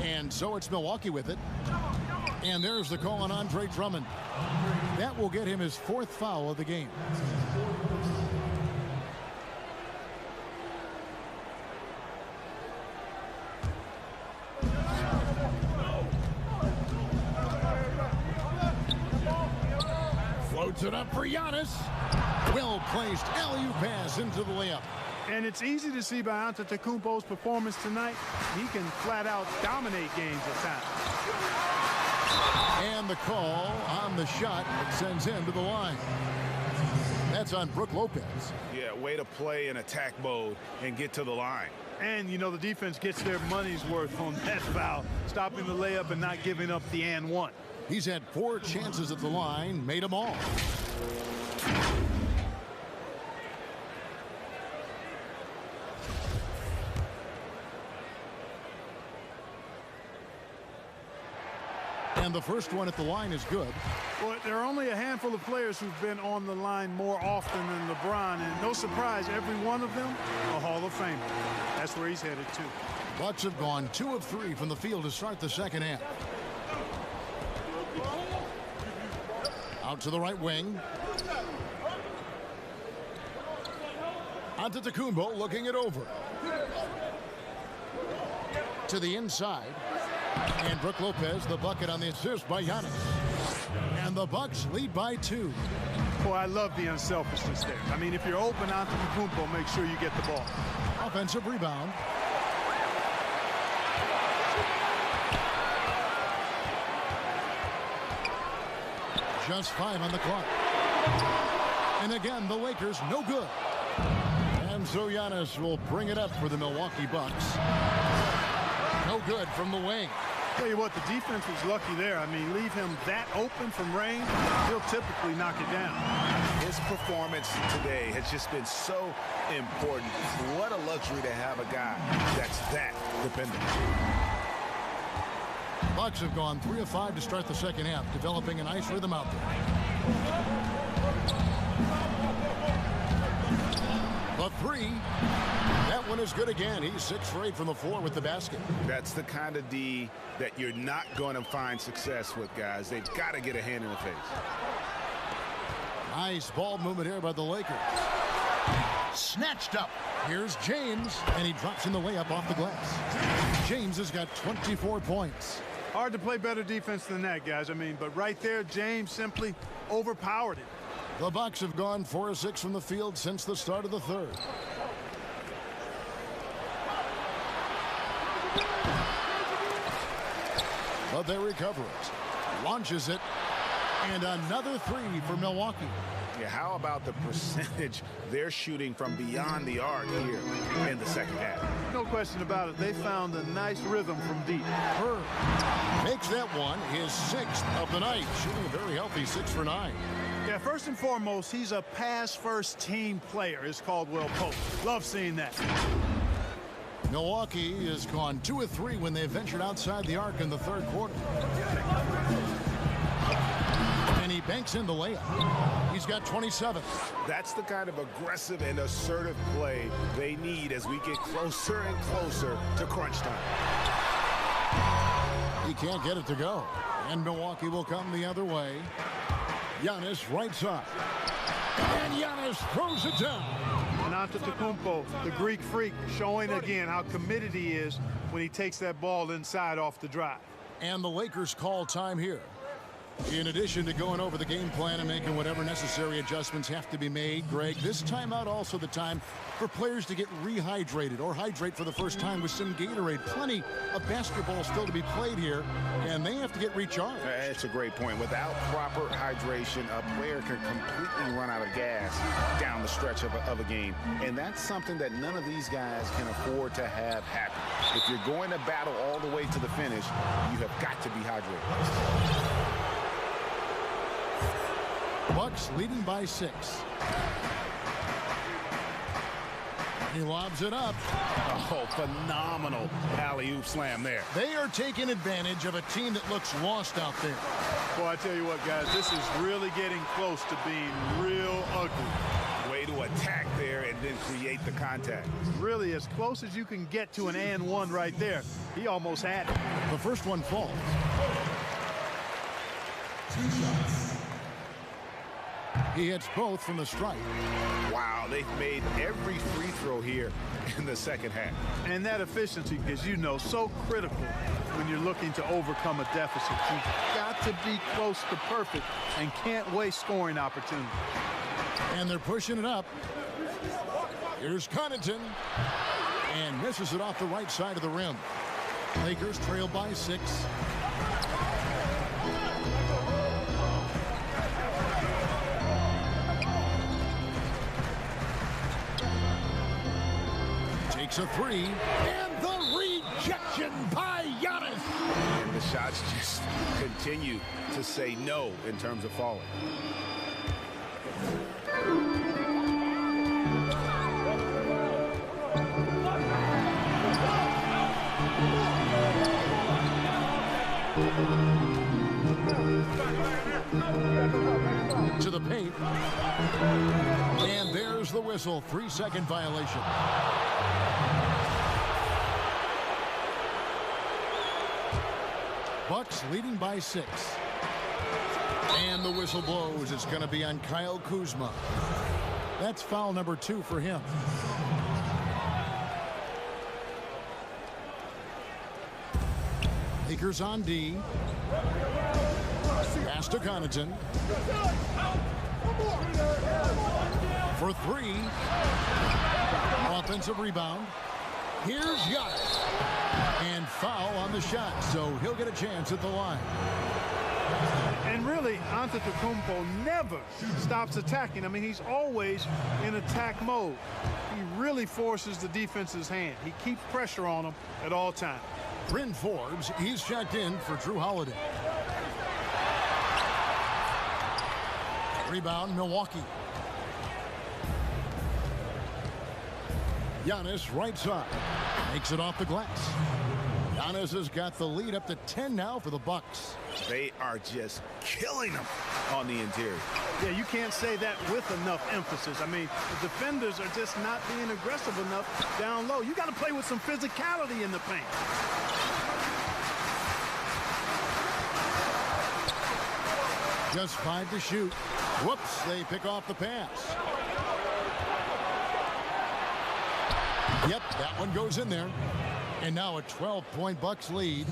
And so it's Milwaukee with it. And there's the call on Andre Drummond. That will get him his 4th foul of the game. Floats it up for Giannis. Well placed alley-oop pass into the layup. And it's easy to see by Antetokounmpo's performance tonight. He can flat out dominate games at times. And the call on the shot sends him to the line. That's on Brook Lopez. Yeah, way to play in attack mode and get to the line. And, you know, the defense gets their money's worth on that foul, stopping the layup and not giving up the and one. He's had 4 chances at the line, made them all. And the first one at the line is good. Well, there are only a handful of players who've been on the line more often than LeBron, and no surprise, every one of them a Hall of Famer. That's where he's headed to. Bucks have gone 2 of 3 from the field to start the second half. Out to the right wing. Antetokounmpo looking it over. To the inside. And Brook Lopez, the bucket on the assist by Giannis. And the Bucks lead by 2. Boy, I love the unselfishness there. I mean, if you're open, Antetokounmpo, make sure you get the ball. Offensive rebound. Just 5 on the clock. And again, the Lakers no good. And so Giannis will bring it up for the Milwaukee Bucks. No good from the wing. Tell you what, the defense was lucky there. I mean, leave him that open from range, he'll typically knock it down. His performance today has just been so important. What a luxury to have a guy that's that dependent. Bucks have gone 3 of 5 to start the second half, developing a nice rhythm out there. The 3. That one is good again. He's 6 for 8 from the floor with the basket. That's the kind of D that you're not going to find success with, guys. They've got to get a hand in the face. Nice ball movement here by the Lakers. Snatched up. Here's James, and he drops in the layup off the glass. James has got 24 points. Hard to play better defense than that, guys. I mean, but right there, James simply overpowered it. The Bucks have gone 4 of 6 from the field since the start of the third. But they recover it. Launches it. And another three for Milwaukee. Yeah, how about the percentage they're shooting from beyond the arc here in the second half? No question about it. They found a nice rhythm from deep. Herb makes that one his 6th of the night, shooting a very healthy 6 for 9. Yeah, first and foremost, he's a pass-first team player, as Caldwell Pope. Love seeing that. Milwaukee has gone 2 of 3 when they ventured outside the arc in the third quarter. And he banks in the layup. He's got 27. That's the kind of aggressive and assertive play they need as we get closer and closer to crunch time. He can't get it to go. And Milwaukee will come the other way. Giannis right side. And Giannis throws it down. And Antetokounmpo, the Greek freak, showing again how committed he is when he takes that ball inside off the drive. And the Lakers call time here. In addition to going over the game plan and making whatever necessary adjustments have to be made, Greg, this timeout also the time for players to get rehydrated or hydrate for the first time with some Gatorade. Plenty of basketball still to be played here, and they have to get recharged. That's a great point. Without proper hydration, a player can completely run out of gas down the stretch of a game, and that's something that none of these guys can afford to have happen. If you're going to battle all the way to the finish, you have got to be hydrated. Bucks leading by 6. He lobs it up. Oh, phenomenal alley-oop slam there. They are taking advantage of a team that looks lost out there. Boy, I tell you what, guys, this is really getting close to being real ugly. Way to attack there and then create the contact. Really as close as you can get to an and one right there. He almost had it. The first one falls. 2 shots. He hits both from the stripe. Wow, they've made every free throw here in the second half. And that efficiency, as you know, so critical when you're looking to overcome a deficit. You've got to be close to perfect and can't waste scoring opportunities. And they're pushing it up. Here's Connaughton. And misses it off the right side of the rim. Lakers trail by 6. Takes a 3, and the rejection by Giannis. And the shots just continue to say no in terms of falling. To the paint. And there's the whistle. 3-second violation. Bucks leading by 6. And the whistle blows. It's going to be on Kyle Kuzma. That's foul number 2 for him. Lakers on D. Pass to Connaughton. For 3. Offensive rebound. Here's Giannis. And foul on the shot, so he'll get a chance at the line. And really, Antetokounmpo never stops attacking. I mean, he's always in attack mode. He really forces the defense's hand. He keeps pressure on him at all times. Bryn Forbes, he's checked in for Drew Holiday. Rebound, Milwaukee. Giannis, right side. Makes it off the glass. Giannis has got the lead up to 10 now for the Bucks. They are just killing them on the interior. Yeah, you can't say that with enough emphasis. I mean, the defenders are just not being aggressive enough down low. You got to play with some physicality in the paint. Just 5 to shoot. Whoops, they pick off the pass. Yep, that one goes in there. And now a 12-point Bucks lead.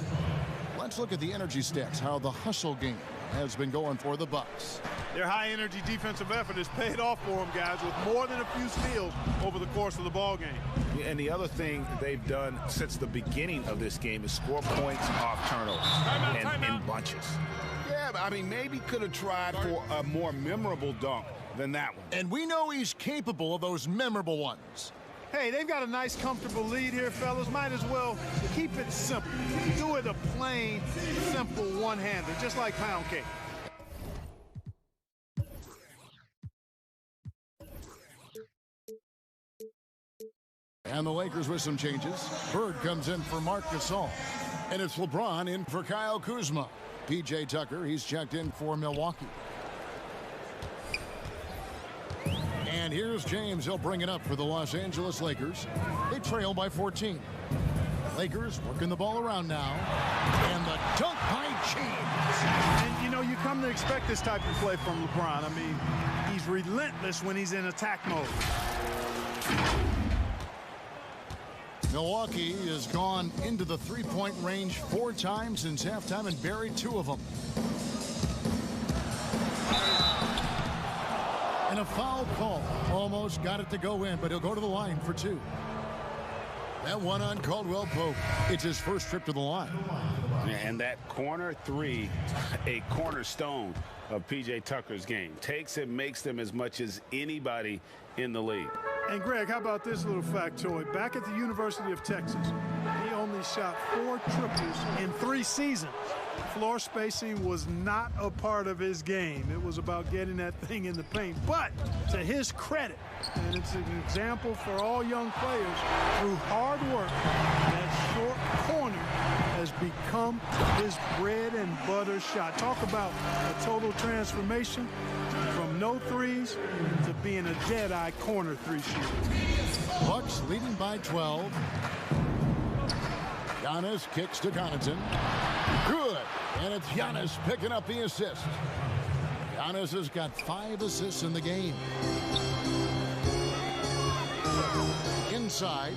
Let's look at the energy stats, how the hustle game has been going for the Bucks. Their high-energy defensive effort has paid off for them, guys, with more than a few steals over the course of the ball game. Yeah, and the other thing they've done since the beginning of this game is score points off turnovers and in bunches. Yeah, but I mean, maybe could have tried for a more memorable dunk than that one. And we know he's capable of those memorable ones. Hey, they've got a nice, comfortable lead here, fellas. Might as well keep it simple. Do it a plain, simple one-hander, just like pound cake. And the Lakers with some changes. Bird comes in for Marc Gasol. And it's LeBron in for Kyle Kuzma. P.J. Tucker, he's checked in for Milwaukee. And here's James. He'll bring it up for the Los Angeles Lakers. They trail by 14. Lakers working the ball around now. And the dunk by James. And, you know, you come to expect this type of play from LeBron. I mean, he's relentless when he's in attack mode. Milwaukee has gone into the three-point range 4 times since halftime and buried 2 of them. And a foul call. Almost got it to go in, but he'll go to the line for 2. That one on Caldwell Pope. It's his first trip to the line. And that corner 3, a cornerstone of P.J. Tucker's game. Takes and makes them as much as anybody in the league. And Greg, how about this little factoid? Back at the University of Texas, he only shot 4 triples in 3 seasons. Floor spacing was not a part of his game. It was about getting that thing in the paint. But to his credit, and it's an example for all young players, through hard work, that short corner has become his bread and butter shot. Talk about a total transformation from no threes to being a dead-eye corner 3 shooter. Bucks leading by 12. Giannis kicks to Connaughton. Good. And it's Giannis picking up the assist. Giannis has got 5 assists in the game. Inside.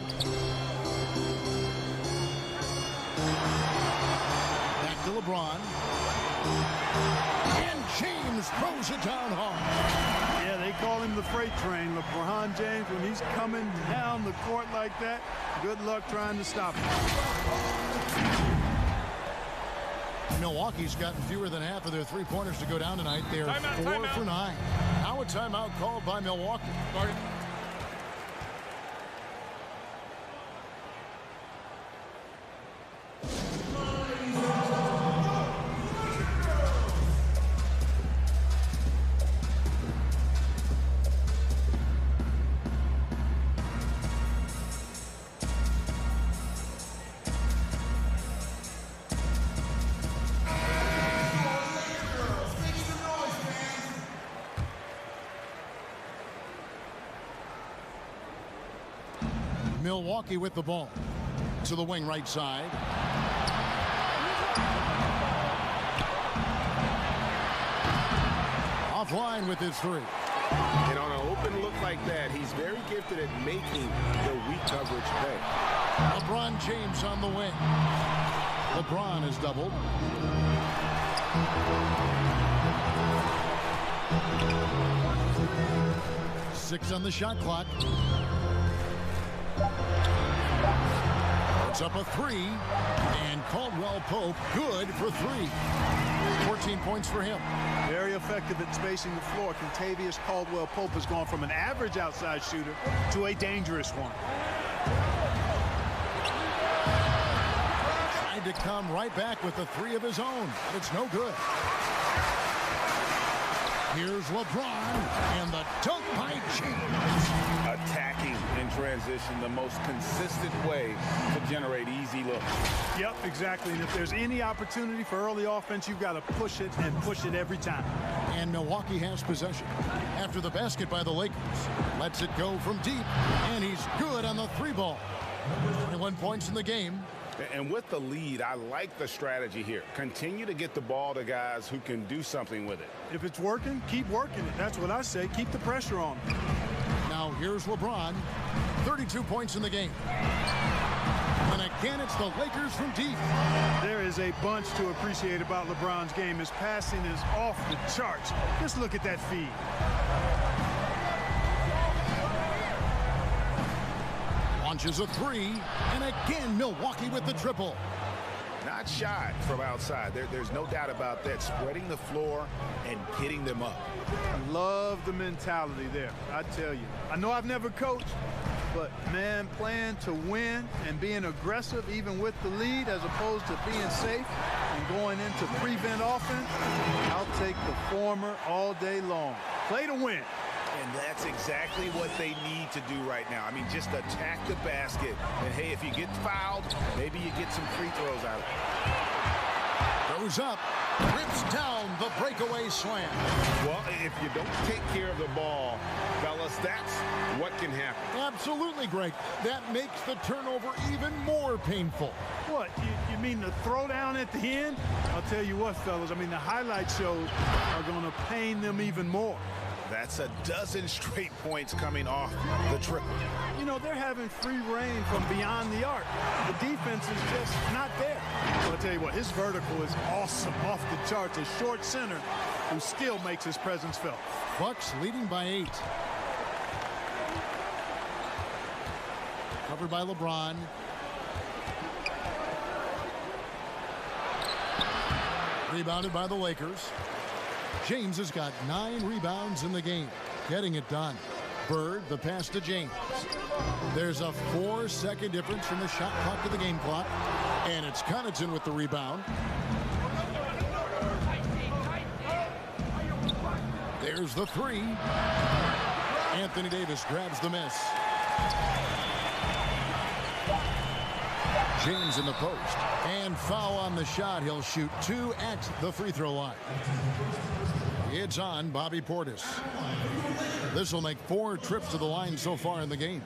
Back to LeBron. And James throws it down hard. Yeah, they call him the freight train. LeBron James, when he's coming down the court like that, good luck trying to stop him. Milwaukee's gotten fewer than half of their three-pointers to go down tonight. They're 4 for 9. Now a timeout called by Milwaukee. Milwaukee with the ball to the wing right side. Offline with his 3. And on an open look like that, he's very gifted at making the weak coverage pay. LeBron James on the wing. LeBron is doubled. Six on the shot clock. It's up a 3, and Caldwell Pope good for 3. 14 points for him. Very effective at spacing the floor. Kentavious Caldwell Pope has gone from an average outside shooter to a dangerous one. Tried to come right back with the 3 of his own, but it's no good. Here's LeBron, and the dunk by James. Attacking in transition, the most consistent way to generate easy looks. Yep, exactly. And if there's any opportunity for early offense, you've got to push it and push it every time. And Milwaukee has possession. After the basket by the Lakers. Lets it go from deep, and he's good on the 3 ball. 21 points in the game. And with the lead, I like the strategy here. Continue to get the ball to guys who can do something with it. If it's working, keep working it. That's what I say. Keep the pressure on. Now here's LeBron. 32 points in the game. And again, it's the Lakers from deep. There is a bunch to appreciate about LeBron's game. His passing is off the charts. Just look at that feed. Launches a three, and again, Milwaukee with the triple. Not shy from outside. There's no doubt about that. Spreading the floor and getting them up. Love the mentality there, I tell you. I know I've never coached, but man, playing to win and being aggressive even with the lead as opposed to being safe and going into prevent offense, I'll take the former all day long. Play to win. And that's exactly what they need to do right now. I mean, just attack the basket. And, hey, if you get fouled, maybe you get some free throws out of it. Goes up, rips down the breakaway slam. Well, if you don't take care of the ball, fellas, that's what can happen. Absolutely, Greg. That makes the turnover even more painful. What, you mean the throwdown at the end? I'll tell you what, fellas, I mean, the highlight shows are going to pain them even more. That's a dozen straight points coming off the triple. You know, they're having free reign from beyond the arc. The defense is just not there. So I'll tell you what, his vertical is awesome off the charts. A short center who still makes his presence felt. Bucks leading by 8. Covered by LeBron. Rebounded by the Lakers. James has got 9 rebounds in the game, getting it done. Bird, the pass to James. There's a 4-second difference from the shot clock to the game clock, and it's Connaughton with the rebound. There's the 3. Anthony Davis grabs the miss. James in the post, and foul on the shot. He'll shoot 2 at the free throw line. It's on Bobby Portis. This will make 4 trips to the line so far in the game.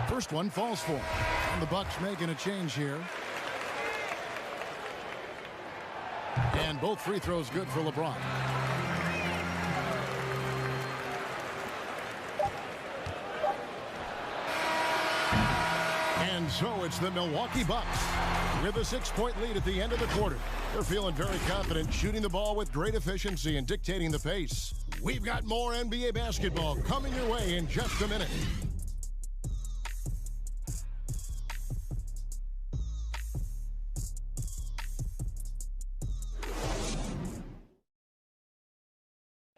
First one falls for him. And the Bucks making a change here. And both free throws good for LeBron. And so it's the Milwaukee Bucks with a 6-point lead at the end of the quarter. They're feeling very confident, shooting the ball with great efficiency and dictating the pace. We've got more NBA basketball coming your way in just a minute.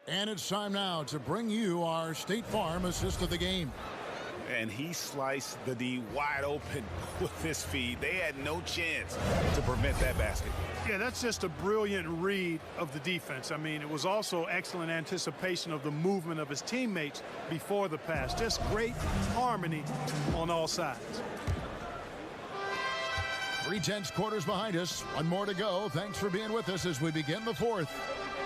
And it's time now to bring you our State Farm assist of the game. And he sliced the D wide open with this feed. They had no chance to prevent that basket. Yeah, that's just a brilliant read of the defense. I mean, it was also excellent anticipation of the movement of his teammates before the pass. Just great harmony on all sides. 3/10 quarters behind us. One more to go. Thanks for being with us as we begin the fourth.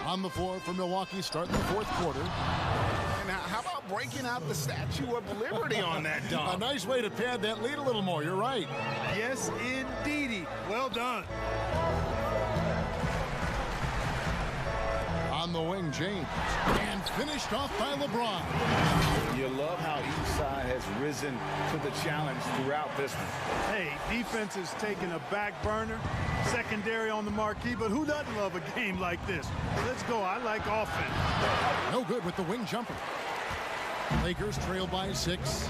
On the floor for Milwaukee, starting the fourth quarter. And how about breaking out the Statue of Liberty on that dunk? A nice way to pad that lead a little more. You're right. Yes, indeedy. Well done. On the wing, James. And finished off by LeBron. You love how each side has risen to the challenge throughout this one. Hey, defense is taking a back burner, secondary on the marquee, but who doesn't love a game like this? Let's go. I like offense. No good with the wing jumper. Lakers trail by 6.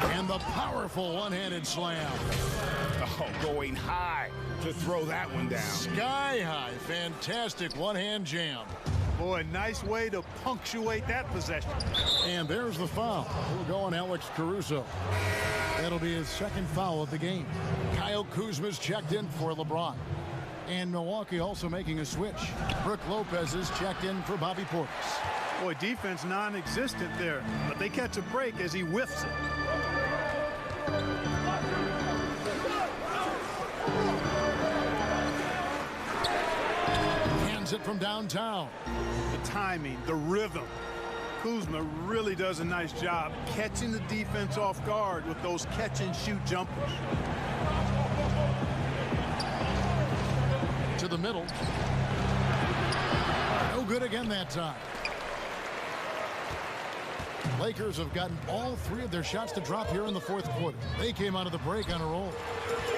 And the powerful one-handed slam. Oh, going high to throw that one down. Sky high. Fantastic one-hand jam. Boy, nice way to punctuate that possession. And there's the foul. We'll go on Alex Caruso. That'll be his second foul of the game. Kyle Kuzma's checked in for LeBron. And Milwaukee also making a switch. Brook Lopez is checked in for Bobby Portis. Boy, defense non-existent there, but they catch a break as he whiffs it. Hands it from downtown. The timing, the rhythm. Kuzma really does a nice job catching the defense off guard with those catch-and-shoot jumpers. To the middle. No good again that time. Lakers have gotten all 3 of their shots to drop here in the fourth quarter. They came out of the break on a roll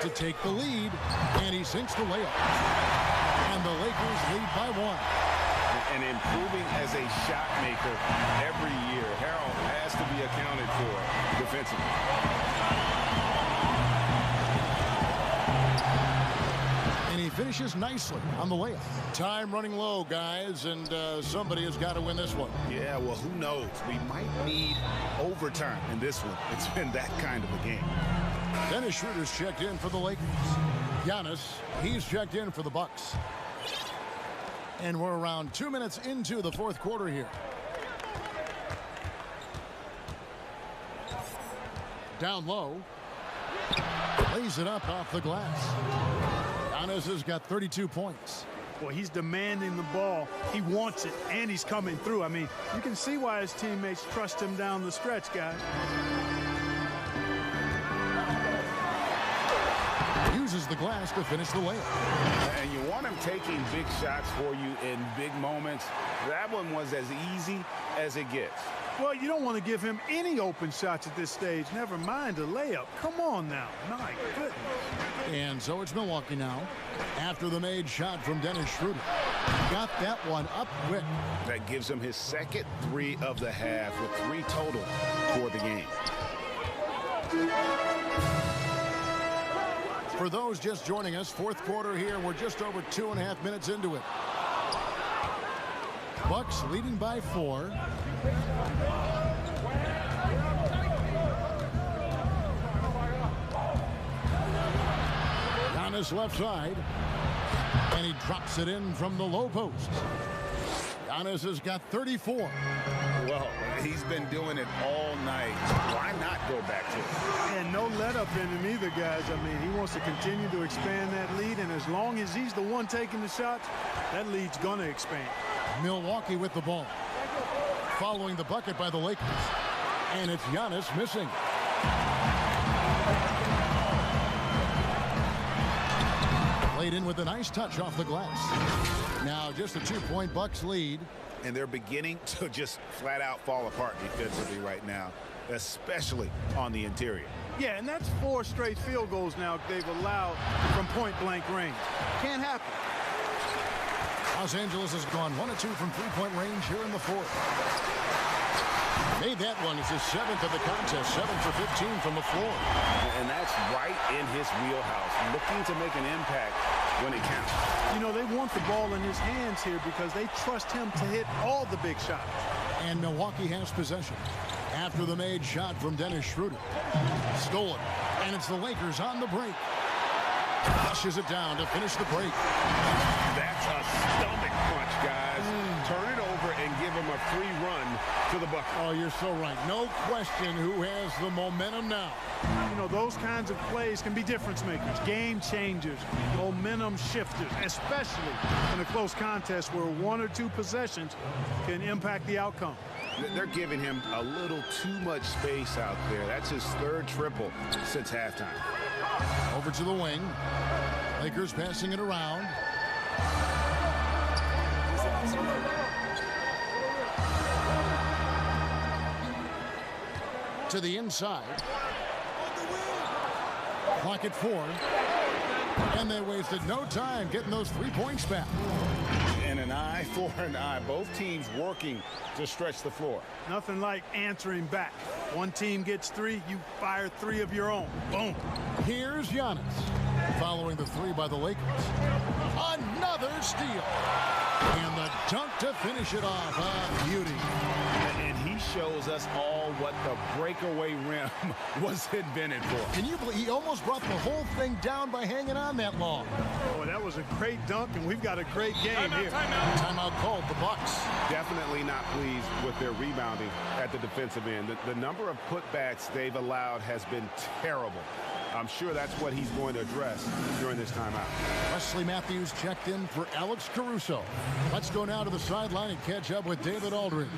to take the lead, and he sinks the layup. And the Lakers lead by 1. And improving as a shot maker every year. Harold has to be accounted for defensively. And he finishes nicely on the layup. Time running low, guys, and somebody has got to win this one. Yeah, well, who knows? We might need overtime in this one. It's been that kind of a game. Dennis Schroeder's checked in for the Lakers. Giannis, he's checked in for the Bucks. And we're around 2 minutes into the fourth quarter here. Down low. Lays it up off the glass. Giannis has got 32 points. Well, he's demanding the ball. He wants it, and he's coming through. I mean, you can see why his teammates trust him down the stretch, guys. Uses the glass to finish the layup. And you want him taking big shots for you in big moments. That one was as easy as it gets. Well, you don't want to give him any open shots at this stage. Never mind a layup. Come on now. My goodness. And so it's Milwaukee now. After the made shot from Dennis Schroeder. Got that one up quick. That gives him his second 3 of the half with 3 total for the game. For those just joining us, fourth quarter here. We're just over 2.5 minutes into it. Bucks leading by 4. Giannis left side. And he drops it in from the low post. Giannis has got 34. Well, he's been doing it all night. Why not go back to it? And no let up in him either, guys. I mean, he wants to continue to expand that lead, and as long as he's the one taking the shots, that lead's going to expand. Milwaukee with the ball. Following the bucket by the Lakers. And it's Giannis missing. Played in with a nice touch off the glass. Now just a 2-point Bucks lead. And they're beginning to just flat out fall apart defensively right now, especially on the interior. Yeah, and that's 4 straight field goals now they've allowed from point-blank range. Can't happen. Los Angeles has gone 1 of 2 from 3-point range here in the fourth. Made that one as his 7th of the contest, 7 for 15 from the floor. And that's right in his wheelhouse, looking to make an impact when it counts. You know, they want the ball in his hands here because they trust him to hit all the big shots. And Milwaukee has possession. After the made shot from Dennis Schroeder. Stolen. And it's the Lakers on the break. Pushes it down to finish the break. That's a stomach punch, guys. Turn it over and give him a free run to the bucket. Oh, you're so right. No question who has the momentum now. You know, those kinds of plays can be difference makers, game changers, momentum shifters, especially in a close contest where 1 or 2 possessions can impact the outcome. They're giving him a little too much space out there. That's his 3rd triple since halftime. Over to the wing. Lakers passing it around. To the inside. Clock at 4. And they wasted no time getting those 3 points back. And an eye for an eye. Both teams working to stretch the floor. Nothing like answering back. One team gets 3, you fire 3 of your own. Boom. Here's Giannis. Following the 3 by the Lakers. Another steal. And the dunk to finish it off. A beauty. And he shows us all what the breakaway rim was invented for. Can you believe he almost brought the whole thing down by hanging on that long? Boy, that was a great dunk, and we've got a great game here. Timeout called, the Bucks. Definitely not pleased with their rebounding at the defensive end. The number of putbacks they've allowed has been terrible. I'm sure that's what he's going to address during this timeout. Wesley Matthews checked in for Alex Caruso. Let's go now to the sideline and catch up with David Aldridge.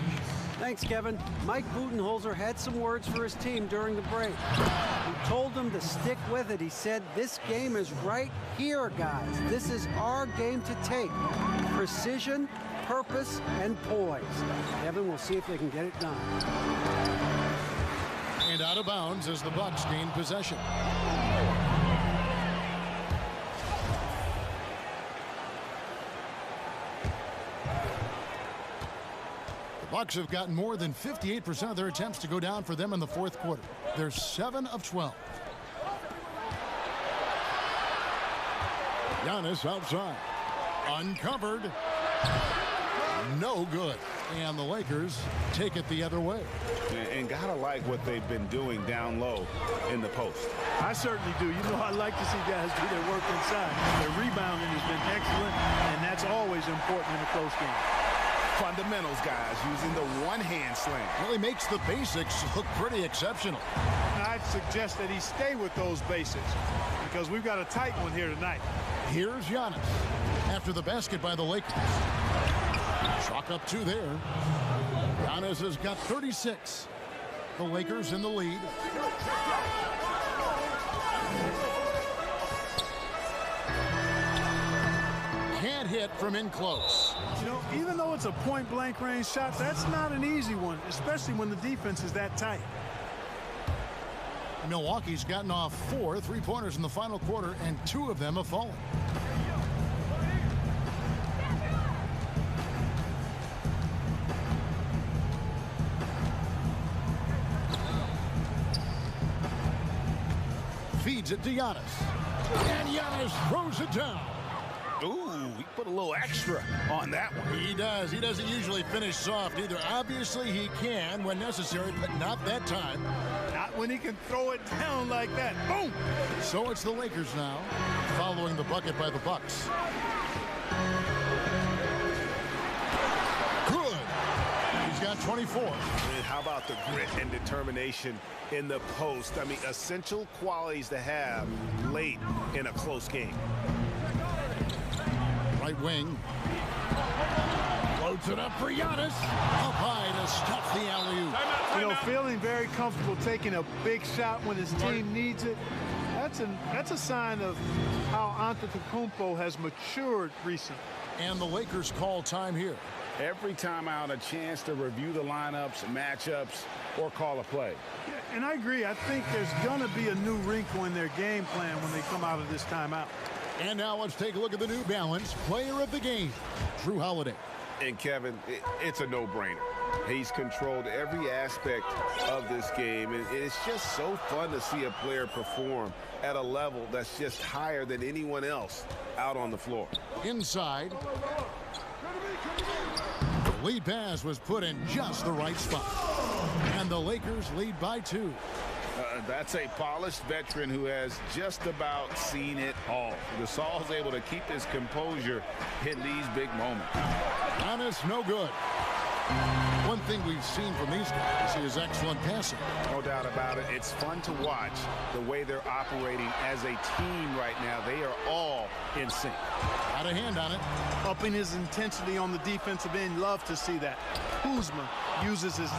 Thanks, Kevin. Mike Budenholzer had some words for his team during the break. He told them to stick with it. He said, this game is right here, guys. This is our game to take. Precision, purpose, and poise. Kevin, we'll see if they can get it done. And out of bounds as the Bucks gain possession. Bucks have gotten more than 58% of their attempts to go down for them in the fourth quarter. They're 7 of 12. Giannis outside. Uncovered. No good. And the Lakers take it the other way. And gotta like what they've been doing down low in the post. I certainly do. You know, I like to see guys do their work inside. Their rebounding has been excellent, and that's always important in a close game. Fundamentals, guys, using the one-hand slam. Really makes the basics look pretty exceptional. I'd suggest that he stay with those basics because we've got a tight one here tonight. Here's Giannis after the basket by the Lakers. Chalk up 2 there. Giannis has got 36. The Lakers in the lead. Can't hit from in close. You know, even though it's a point-blank range shot, that's not an easy one, especially when the defense is that tight. Milwaukee's gotten off 4 3-pointers in the final quarter, and 2 of them have fallen. Feeds it to Giannis. And Giannis throws it down. Ooh, he put a little extra on that one. He does. He doesn't usually finish soft either. Obviously, he can when necessary, but not that time. Not when he can throw it down like that. Boom! So it's the Lakers now, following the bucket by the Bucks. Good. He's got 24. And how about the grit and determination in the post? I mean, essential qualities to have late in a close game. Right wing. Floats it up for Giannis. Up high to stuff the alley-oop. You know, feeling very comfortable taking a big shot when his team needs it. That's a sign of how Antetokounmpo has matured recently. And the Lakers call time here. Every time out, a chance to review the lineups, matchups, or call a play. Yeah, and I agree. I think there's going to be a new wrinkle in their game plan when they come out of this timeout. And now let's take a look at the New Balance player of the game, Jrue Holiday. And Kevin, it's a no-brainer. He's controlled every aspect of this game, and it's just so fun to see a player perform at a level that's just higher than anyone else out on the floor. Inside. The lead pass was put in just the right spot. And the Lakers lead by 2. That's a polished veteran who has just about seen it all. Gasol's able to keep his composure in these big moments. Giannis, no good. One thing we've seen from these guys is excellent passing. No doubt about it. It's fun to watch the way they're operating as a team right now. They are all in sync. Got a hand on it. Upping his intensity on the defensive end. Love to see that. Kuzma uses his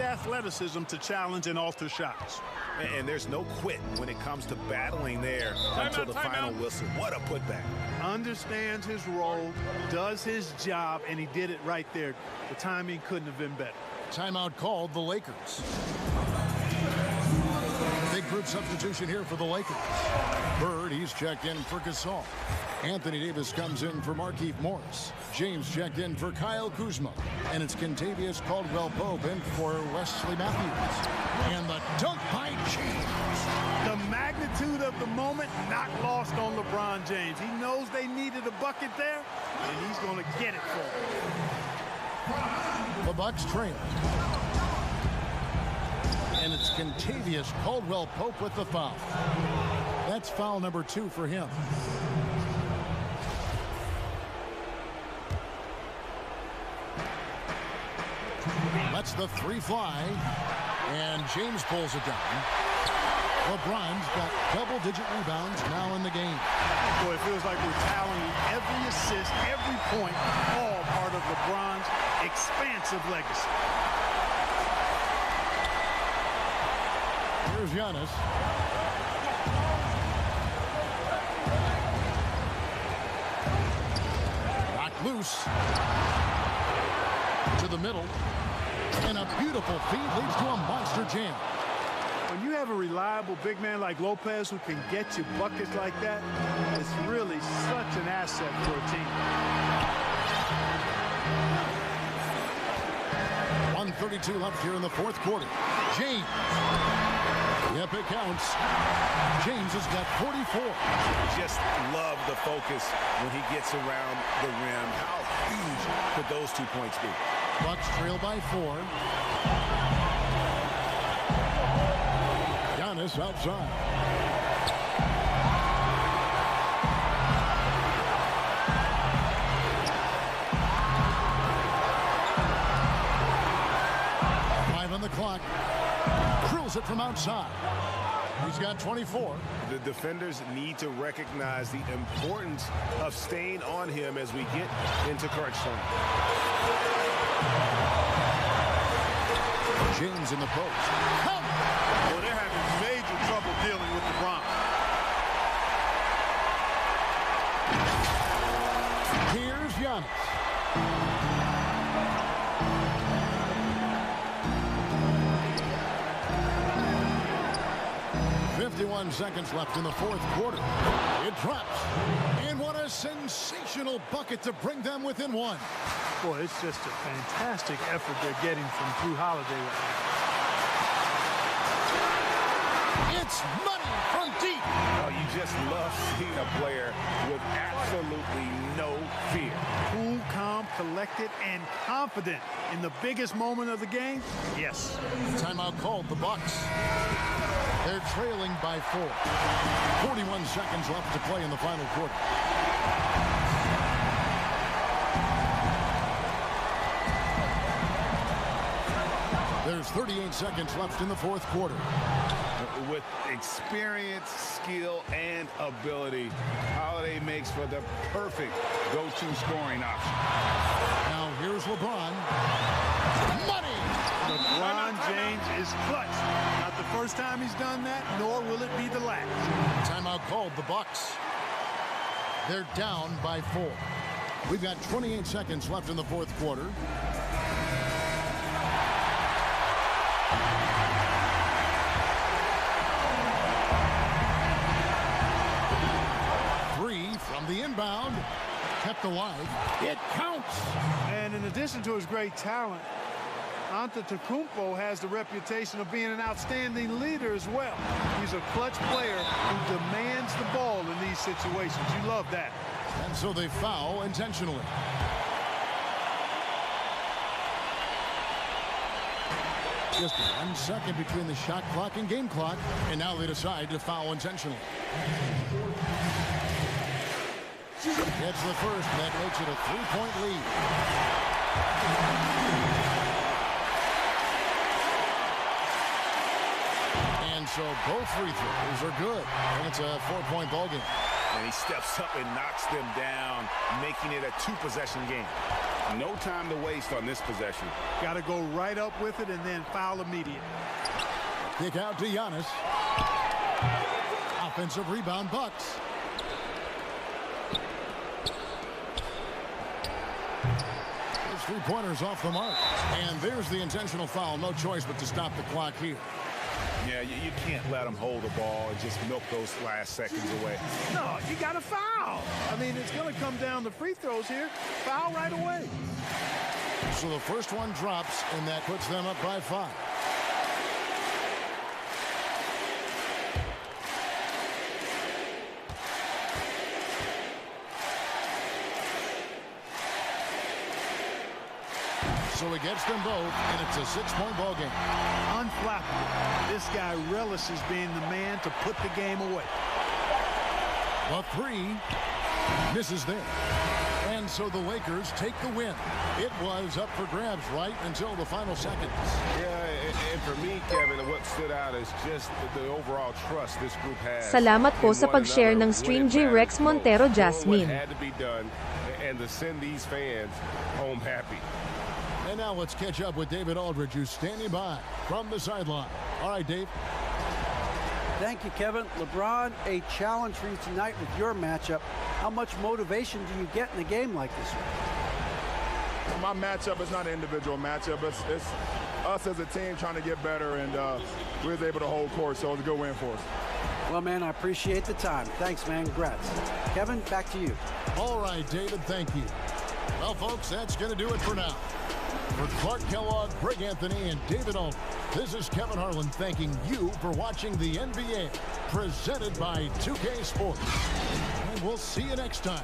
and athleticism to challenge and alter shots. And there's no quit when it comes to battling there until the final whistle. What a putback. Understands his role, does his job, and he did it right there. The timing couldn't have been better. Timeout called the Lakers. Big group substitution here for the Lakers. Bird, he's checked in for Gasol. Anthony Davis comes in for Markieff Morris. James checked in for Kyle Kuzma. And it's Kentavious Caldwell-Pope in for Wesley Matthews. And the dunk by James. The magnitude of the moment not lost on LeBron James. He knows they needed a bucket there, and he's going to get it for them. The Bucks trail. And it's Kentavious Caldwell-Pope with the foul. That's foul number 2 for him. Lets the 3 fly. And James pulls it down. LeBron's got double-digit rebounds now in the game. Boy, it feels like we're tallying every assist, every point, all part of LeBron's expansive legacy. Here's Giannis. Knocked loose. To the middle. And a beautiful feed leads to a monster jam. When you have a reliable big man like Lopez who can get you buckets like that, it's really such an asset for a team. 1:32 left here in the fourth quarter. James. Yep, it counts. James has got 44. Just love the focus when he gets around the rim. How huge could those 2 points be? Bucks trail by 4. Giannis outside. On the clock, drills it from outside. He's got 24. The defenders need to recognize the importance of staying on him as we get into crunch time. James in the post. Well, they're having major trouble dealing with LeBron. Here's Giannis. 51 seconds left in the fourth quarter. It drops. And what a sensational bucket to bring them within 1. Boy, it's just a fantastic effort they're getting from Drew Holiday right now. It's money from deep. Oh, you just love seeing a player with absolutely no fear. Cool, calm, collected, and confident in the biggest moment of the game. Yes. Timeout called the Bucks. They're trailing by 4. 41 seconds left to play in the final quarter. There's 38 seconds left in the fourth quarter. With experience, skill, and ability, Holiday makes for the perfect go-to scoring option. Now here's LeBron. Money! LeBron James is clutch. Not the first time he's done that, nor will it be the last. Timeout called the Bucks. They're down by 4. We've got 28 seconds left in the fourth quarter. From the inbound, kept alive. It counts. And in addition to his great talent, Antetokounmpo has the reputation of being an outstanding leader as well. He's a clutch player who demands the ball in these situations. You love that. And so they foul intentionally. Just 1 second between the shot clock and game clock, and now they decide to foul intentionally. Gets the first, and that makes it a 3-point lead. And so both free throws are good, and it's a 4-point ball game. And he steps up and knocks them down, making it a 2-possession game. No time to waste on this possession. Got to go right up with it and then foul immediate. Kick out to Giannis. Offensive rebound, Bucks. His three-pointers off the mark. And there's the intentional foul. No choice but to stop the clock here. Yeah, you can't let them hold the ball and just milk those last seconds away. No, you got to foul. I mean, it's going to come down to free throws here. Foul right away. So the first one drops, and that puts them up by 5. So he gets them both, and it's a 6-point ball game. Unflappable. This guy relishes being the man to put the game away. A 3 misses there. And so the Lakers take the win. It was up for grabs right until the final seconds. Yeah, and for me, Kevin, what stood out is just the overall trust this group has. Salamat po sa pag-share ng stream J. Rex Montero Jasmine. What had to be done and to send these fans home happy. And now let's catch up with David Aldridge, who's standing by from the sideline. All right, Dave. Thank you, Kevin. LeBron, a challenge for you tonight with your matchup. How much motivation do you get in a game like this one? My matchup is not an individual matchup. It's us as a team trying to get better, and we was able to hold court, so it was a good win for us. Well, man, I appreciate the time. Thanks, man. Congrats. Kevin, back to you. All right, David, thank you. Well, folks, that's going to do it for now. For Clark Kellogg, Greg Anthony, and David Aldridge, this is Kevin Harlan thanking you for watching the NBA presented by 2K Sports. And we'll see you next time.